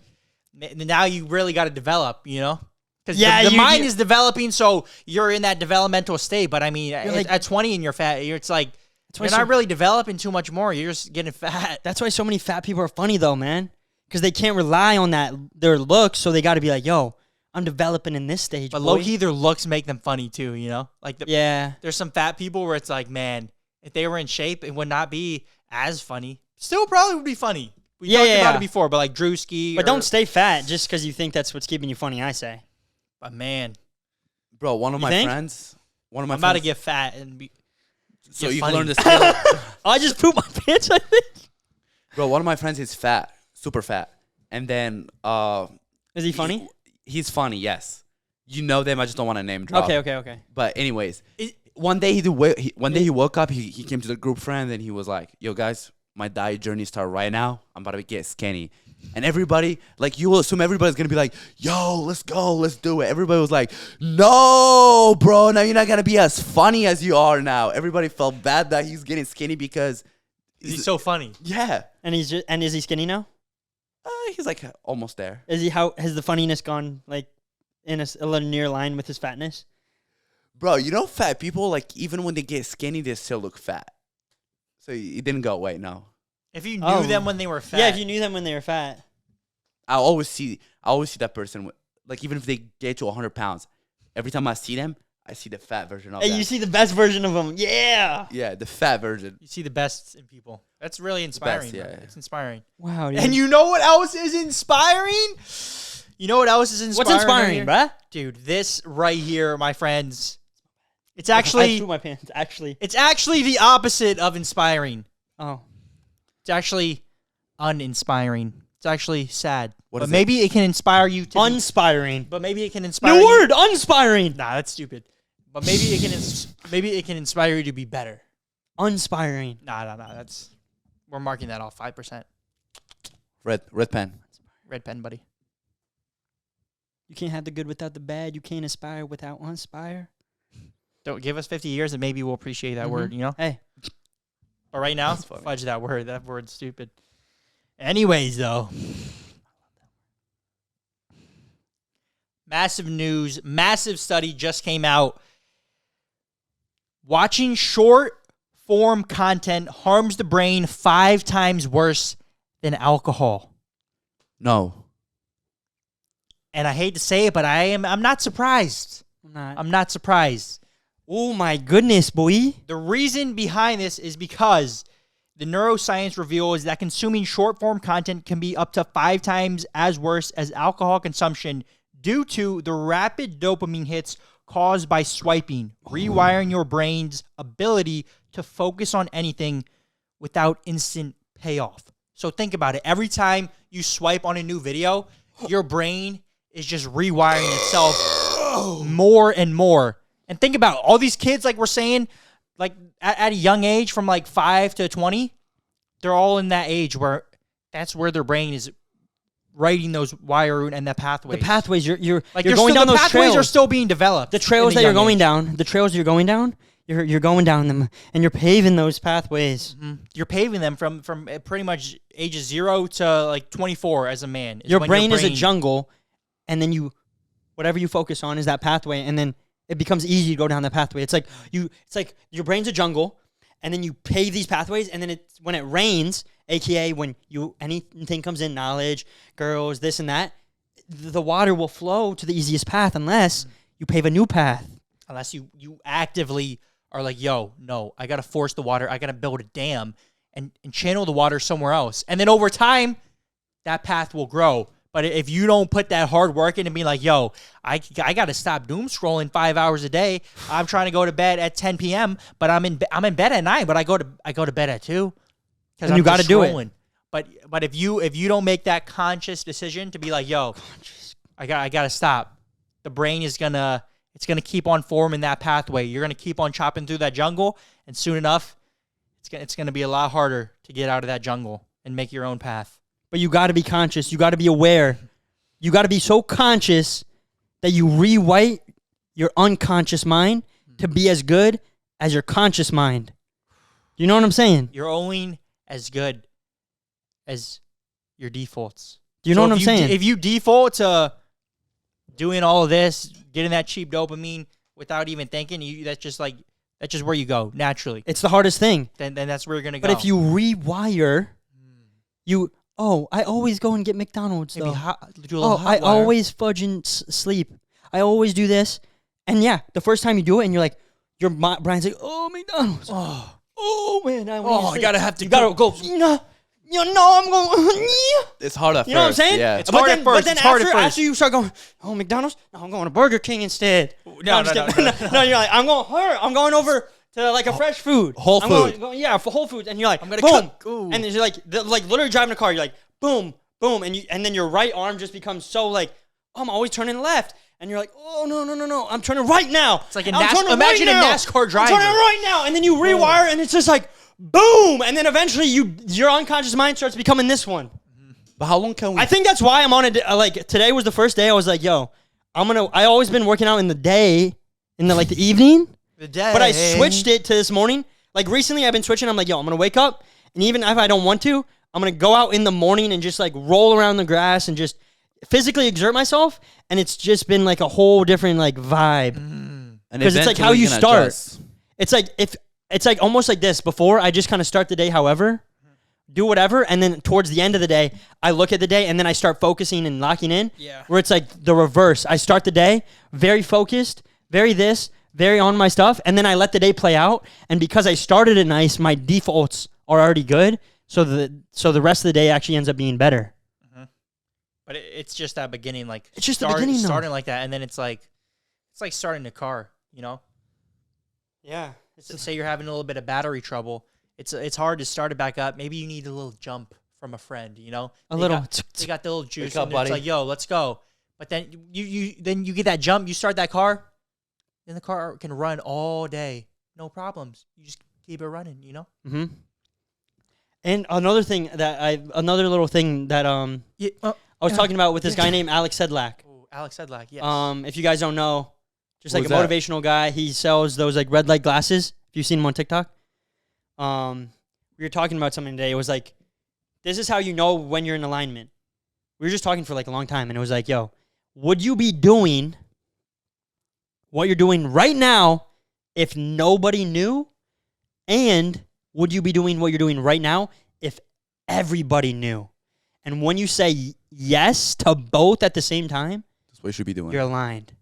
now you really got to develop, you know, because the mind is developing, so you're in that developmental state. But I mean, at 20 and you're fat, it's like you're not really developing too much more. You're just getting fat. That's why so many fat people are funny though, man, because they can't rely on their looks, so they got to be like, yo, I'm developing in this stage. But low-key, their looks make them funny too, you know? Like there's some fat people where it's like, man, if they were in shape, it would not be as funny. Still probably would be funny. We talked about it before, but like Drewski. But don't stay fat just because you think that's what's keeping you funny, I say. But man. Bro, one of my friends. I'm about to get fat and be. So you can learn the skill. I just pooped my pants, I think. Bro, one of my friends is fat. Super fat. And then. Is he funny? He's funny, yes. You know them. I just don't want to name drop. Okay. But anyways, one day he woke up. He came to the group friend and he was like, "Yo, guys, my diet journey started right now. I'm about to get skinny." And everybody, like, you will assume everybody's gonna be like, "Yo, let's go, let's do it." Everybody was like, "No, bro, now you're not gonna be as funny as you are now." Everybody felt bad that he's getting skinny because he's so funny. Yeah. And is he skinny now? He's like almost there. How has the funniness gone like in a linear line with his fatness? Bro, you know fat people, like even when they get skinny, they still look fat. So it didn't go away, no. If you knew them when they were fat. Yeah, if you knew them when they were fat. I always see that person, like even if they get to 100 pounds, every time I see them, I see the fat version of them. You see the best version of them. Yeah. Yeah, the fat version. You see the best in people. That's really inspiring. Best, yeah. It's inspiring. Wow. Dude. And you know what else is inspiring? You know what else is inspiring? What's inspiring, bruh? Dude, this right here, my friends. It's actually. I threw my pants. Actually. It's actually the opposite of inspiring. Oh. It's actually uninspiring. It's actually sad. But maybe it can inspire you to. Uninspiring. But maybe it can inspire. New word, uninspiring. Nah, that's stupid. But maybe it can inspire you to be better. Uninspiring. Nah. We're marking that off 5%. Red pen. Red pen, buddy. You can't have the good without the bad. You can't aspire without uninspire. Don't give us 50 years and maybe we'll appreciate that word, you know? Hey. But right now, fudge that word. That word's stupid. Anyways, though. Massive news. Massive study just came out. Watching short-form content harms the brain 5 times worse than alcohol. No. And I hate to say it, but I'm not surprised. I'm not surprised. Oh my goodness, boy. The reason behind this is because the neuroscience reveals that consuming short-form content can be up to 5 times as worse as alcohol consumption due to the rapid dopamine hits caused by swiping, rewiring your brain's ability to focus on anything without instant payoff. So think about it. Every time you swipe on a new video, your brain is just rewiring itself more and more. And think about it. All these kids, like we're saying, like at a young age from like 5 to 20, they're all in that age where that's where their brain is writing those wiring and the pathways. The pathways, you're going still, down those trails. The pathways are still being developed. The trails that you're going down, you're going down them, and you're paving those pathways. Mm-hmm. You're paving them from pretty much ages 0 to like 24 as a man. Your brain is a jungle, and then whatever you focus on is that pathway, and then it becomes easy to go down that pathway. It's like your brain's a jungle, and then you pave these pathways, and then when it rains, aka when anything comes in, knowledge, girls, this and that, the water will flow to the easiest path unless you pave a new path. Unless you actively are like, yo, no, I got to force the water. I got to build a dam and channel the water somewhere else. And then over time, that path will grow. But if you don't put that hard work in and be like, yo, I got to stop doom scrolling 5 hours a day. I'm trying to go to bed at 10 p.m., but I'm in bed at 9, but I go to bed at 2. And you got to do it. But if you don't make that conscious decision to be like, yo, I gotta stop. The brain is gonna keep on forming that pathway. You're gonna keep on chopping through that jungle, and soon enough, it's gonna be a lot harder to get out of that jungle and make your own path. But you got to be conscious. You got to be aware. You got to be so conscious that you rewrite your unconscious mind to be as good as your conscious mind. You know what I'm saying? You're only as good as your defaults. Do you know what I'm saying? If you default to doing all of this, getting that cheap dopamine without even thinking, that's just where you go naturally. It's the hardest thing. Then that's where you're gonna go. But if you rewire, I always go and get McDonald's though. I always fudge and sleep. I always do this. And yeah, the first time you do it and you're like, your brain's like, oh, McDonald's. Oh man, I gotta have to. You gotta go. I'm going. It's hard at first. You know what I'm saying? Yeah. It's hard at first. But then after you start going, oh, McDonald's? No, I'm going to Burger King instead. No, you're like, I'm going over to like a fresh food. Whole Food. For Whole Foods. And you're like, I'm gonna boom. cook. Ooh. And you're like literally driving a car. You're like, boom, boom. And then your right arm just becomes so like, I'm always turning left. And you're like, oh, no. I'm turning right now. It's like imagine a NASCAR driver. I'm turning right now. And then you rewire and it's just like, boom. And then eventually your unconscious mind starts becoming this one. But how long can we? I think that's why I'm on it. Like today was the first day I was like, yo, I always been working out in the day, in the evening. The day. But I switched it to this morning. Like recently I've been switching. I'm like, yo, I'm going to wake up. And even if I don't want to, I'm going to go out in the morning and just like roll around the grass and just physically exert myself. And it's just been like a whole different like vibe. Because it's like how you start. It's like almost like this. Before I just kind of start the day however. Do whatever, and then towards the end of the day, I look at the day, and then I start focusing and locking in. Yeah. Where it's like the reverse. I start the day very focused, very on my stuff, and then I let the day play out. And because I started it nice, my defaults are already good. So the rest of the day actually ends up being better. But it's just that beginning, like it's just the beginning, starting like that, and then it's like starting a car, you know? Yeah. So say you're having a little bit of battery trouble. It's hard to start it back up. Maybe you need a little jump from a friend, you know? They got the little juice, up, and buddy. it's like, yo, let's go. But then you get that jump, you start that car, then the car can run all day, no problems. You just keep it running, you know? Mm-hmm. And another little thing that I was talking about with this guy named Alex Sedlak. Ooh, Alex Sedlak, yes. If you guys don't know, just What like a was that? motivational guy, he sells those like red light glasses. If you've seen him on TikTok. We were talking about something today. It was like, this is how you know when you're in alignment. We were just talking for like a long time, and it was like, yo, would you be doing what you're doing right now if nobody knew? And would you be doing what you're doing right now if everybody knew? And when you say yes to both at the same time, That's what you should be doing. you're aligned.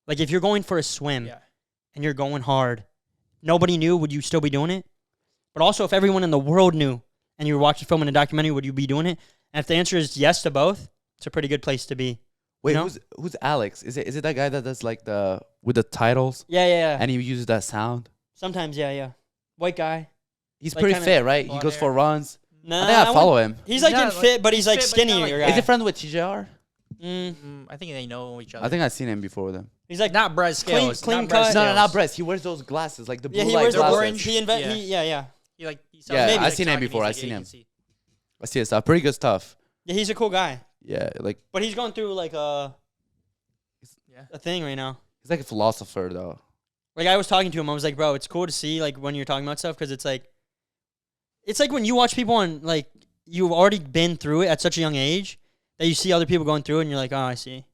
Like if you're going for a swim and you're going hard, nobody knew, would you still be doing it? But also, if everyone in the world knew and you were watching film in a documentary, would you be doing it? And if the answer is yes to both, it's a pretty good place to be. Wait, you know? who's Alex? Is it that guy that does like with the titles? Yeah. And he uses that sound? Sometimes, yeah. White guy. He's Like pretty kinda fit, right? He blonde goes hair. for runs. Nah, I think I follow him. He's like Yeah, in like, fit, but he's like fit, but not skinny. like- guy. Is he friends with TJR? I think they know each other. I think I've seen him before them. He's like not Brett Scales. clean not Brett cut. No, Scales. not Brett. He wears those glasses, like the blue Yeah, he light wears the glasses. orange. Yeah. Yeah. He sells Yeah, maybe I've seen him TikTok, and he's before, like I've seen him. agency. I see his stuff. Pretty good stuff. Yeah, he's a cool guy. Yeah, like But he's going through like a thing right now. he's like a philosopher though. Like I was talking to him, I was like, bro, it's cool to see like when you're talking about stuff because it's like when you watch people on like you've already been through it at such a young age that you see other people going through it and you're like, oh, I see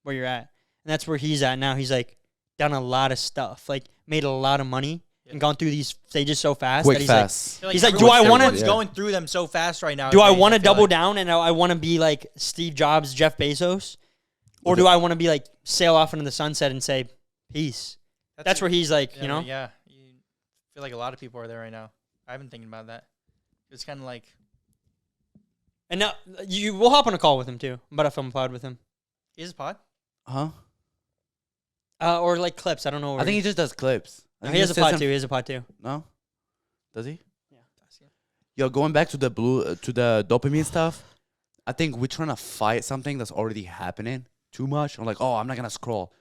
where you're at. And that's where he's at now. He's like done a lot of stuff, like made a lot of money and gone through these stages so fast Quick, that he's fast. Feel He's like, do I wanna- Everyone's Yeah. going through them so fast right now. like, do I nowadays, want to feel double like. down and I want to be like Steve Jobs, Jeff Bezos? Or do I want to be like sail off into the sunset and say peace? That's where he's like, you know? Yeah. You feel like a lot of people are there right now. I've been thinking about that. It's kind of like. And now we'll hop on a call with him too. I'm about to film a pod with him. Is this pod? Huh? Or like clips. I don't know. I think he just does clips. I No, think he has a just pod says too. He has a pod too. No? Does he? Yeah. Yo, going back to the dopamine stuff, I think we're trying to fight something that's already happening too much. I'm like, oh, I'm not gonna scroll,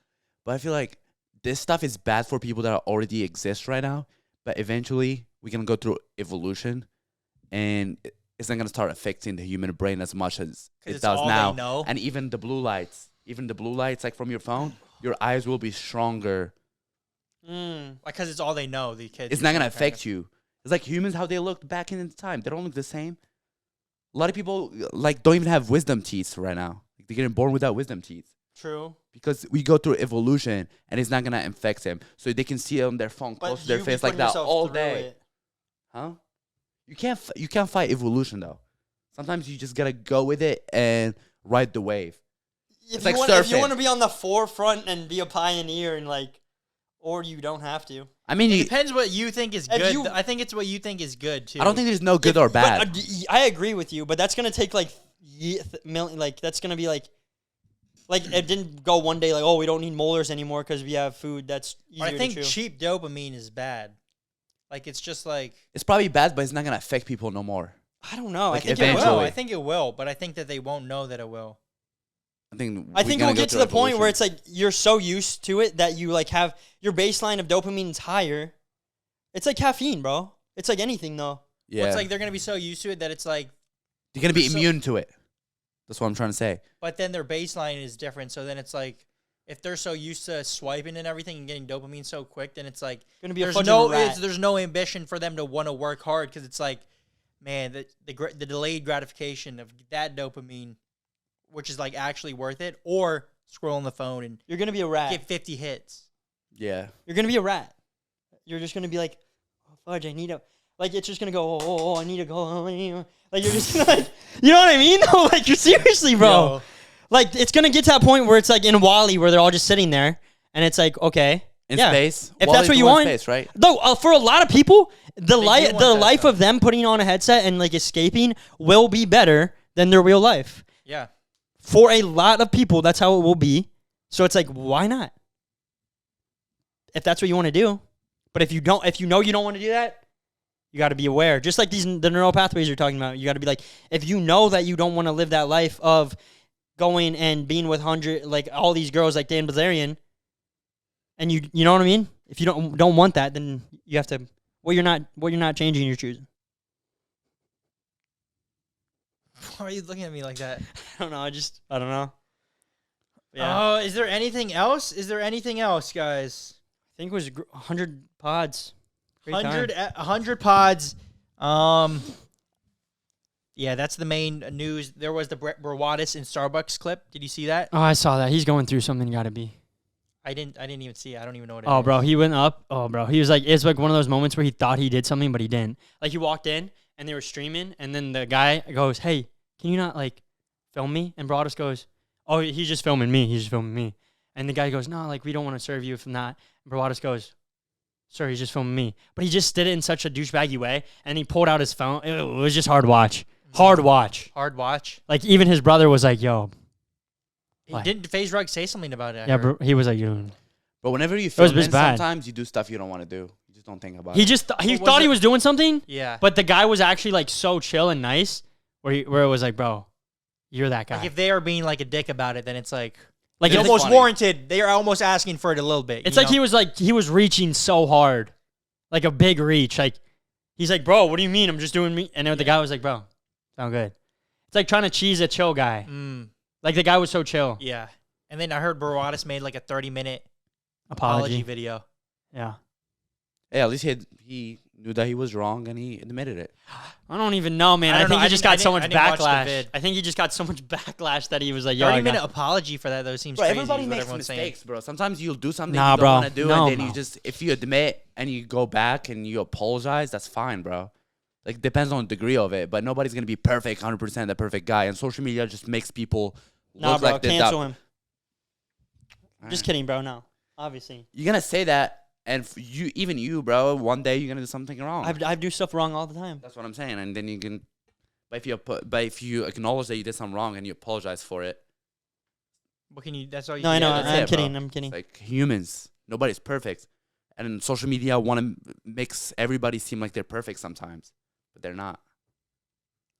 but I feel like this stuff is bad for people that already exist right now. But eventually, we're gonna go through evolution, and it's not gonna start affecting the human brain as much as it does now. And even the blue lights, like from your phone, your eyes will be stronger. Like, because it's all they know. The kids. It's not gonna affect you. It's like humans, how they looked back in time. They don't look the same. A lot of people like don't even have wisdom teeth right now. Like, they're getting born without wisdom teeth. True. Because we go through evolution, and it's not gonna affect them. So they can see it on their phone close to their face like that all day. Huh? You can't fight evolution though. Sometimes you just gotta go with it and ride the wave. If you want to be on the forefront and be a pioneer and like, or you don't have to. I mean, it depends what you think is good. I think it's what you think is good too. I don't think there's no good or bad. I agree with you, but that's gonna take like that's gonna be like it didn't go one day like, oh, we don't need molars anymore because we have food that's easier to chew. I think cheap dopamine is bad. Like, it's just like, it's probably bad, but it's not gonna affect people no more. I don't know. Like, I think it will. I think it will, but I think that they won't know that it will. I think we'll get to the point where it's like you're so used to it that you like have your baseline of dopamine is higher. It's like caffeine, bro. It's like anything though. Yeah. Well, it's like they're gonna be so used to it that it's like you're gonna be immune to it. That's what I'm trying to say. But then their baseline is different, so then it's like if they're so used to swiping and everything and getting dopamine so quick, then it's like gonna be there's no ambition for them to want to work hard because it's like, man, the delayed gratification of that dopamine, which is like actually worth it, or scroll on the phone and you're gonna be a rat. Get 50 hits. Yeah, you're gonna be a rat. You're just gonna be like, oh, fudge, I need a. Like, it's just gonna go, oh, I need to go. Like, you're just gonna, like, you know what I mean? No, like, you're seriously, bro. Yo. Like, it's gonna get to that point where it's like in Wall-E where they're all just sitting there, and it's like, okay. In space. If that's what you want. Space, right? Though, for a lot of people, the life of them putting on a headset and, like, escaping will be better than their real life. Yeah. For a lot of people, that's how it will be. So it's like, why not? If that's what you want to do. But if you know you don't want to do that, you got to be aware. Just like the neural pathways you're talking about, you got to be like, if you know that you don't want to live that life of going and being with all these girls like Dan Bilzerian, and you know what I mean? If you don't want that, then you have to. What you're not changing, you're choosing. Why are you looking at me like that? I don't know. I don't know. Yeah. Oh, is there anything else? Guys? I think it was 100 pods. 100 pods. Yeah, that's the main news. There was the Brawadis in Starbucks clip. Did you see that? Oh, I saw that. He's going through something. Got to be. I didn't even see it. I don't even know what it is. Oh, bro, he went up. Oh, bro, he was like, it's like one of those moments where he thought he did something, but he didn't. Like, he walked in and they were streaming, and then the guy goes, "Hey, can you not like film me?" And Brawadis goes, "Oh, he's just filming me. And the guy goes, "No, like, we don't want to serve you if not." And Brawadis goes, "Sir, he's just filming me." But he just did it in such a douchebaggy way, and he pulled out his phone. It was just hard watch. Hard watch. Like, even his brother was like, "Yo." Didn't FaZe Rug say something about it? Yeah, bro, he was like, "Yo." But whenever you film, sometimes you do stuff you don't want to do. You just don't think about it. He thought he was doing something. Yeah. But the guy was actually like so chill and nice, where it was like, "Bro, you're that guy." Like, if they are being like a dick about it, then it's like it's almost funny. Warranted. They are almost asking for it a little bit. It's like he was reaching so hard, like a big reach. Like, he's like, "Bro, what do you mean? I'm just doing me." And then the guy was like, "Bro, sound good." It's like trying to cheese a chill guy. Like, the guy was so chill. Yeah. And then I heard Brawadis made like a 30-minute apology video. Yeah. Yeah, at least he knew that he was wrong and he admitted it. I don't even know, man. I think he just got so much backlash. I think he just got so much backlash that he was like, "Yo, 30-minute apology for that, though, seems crazy." Everybody makes mistakes, bro. Sometimes you'll do something you don't want to do, and then you just, if you admit and you go back and you apologize, that's fine, bro. Like, depends on the degree of it, but nobody's going to be perfect, 100% the perfect guy. And social media just makes people look like this. Cancel him. Just kidding, bro. No, obviously. You're going to say that, and even you, bro, one day you're going to do something wrong. I do stuff wrong all the time. That's what I'm saying. And then you can, but if you acknowledge that you did something wrong and you apologize for it. What can you, that's all you No, can I know. do. I'm kidding. I'm kidding. It's like humans. Nobody's perfect. And social media makes everybody seem like they're perfect sometimes, but they're not.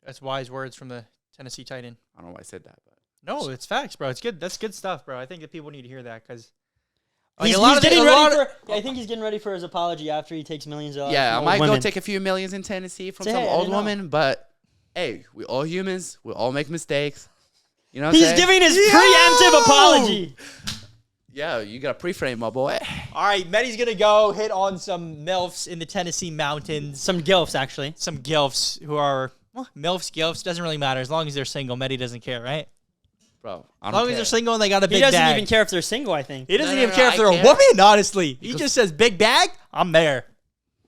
That's wise words from the Tennessee Titan. I don't know why I said that, but No, it's facts, bro. It's good. That's good stuff, bro. I think that people need to hear that because He's getting ready for. I think he's getting ready for his apology after he takes millions of. yeah, I from might old go women. take a few millions in Tennessee from Say, some hey, I old didn't know. woman, but hey, we all humans. We all make mistakes. You know what I'm He's saying? giving his preemptive apology. Yeah, you got a pre-frame, my boy. All right, Medi's gonna go hit on some milfs in the Tennessee mountains. Some gilfs, actually. Some gilfs who are milfs, gilfs doesn't really matter as long as they're single. Medi doesn't care, right? Bro, I As don't long care. as they're single and they got a He big doesn't bag. even care if they're single, I think. He doesn't No, even no, care no, if they're I a care. woman. Honestly, he Because- just says big bag. I'm there.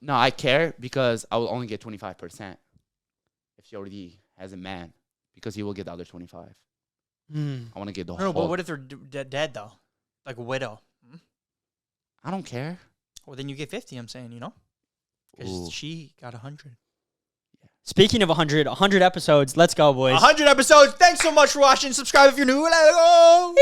No, I care because I will only get 25% if she already has a man, because he will get the other 25. I want to get the No, whole. but what if they're dead though, like a widow? I don't care. Well, then you get 50. I'm saying, Ooh. because she got 100. Speaking of 100 episodes, let's go, boys. 100 episodes. Thanks so much for watching. Subscribe if you're new. Let's go.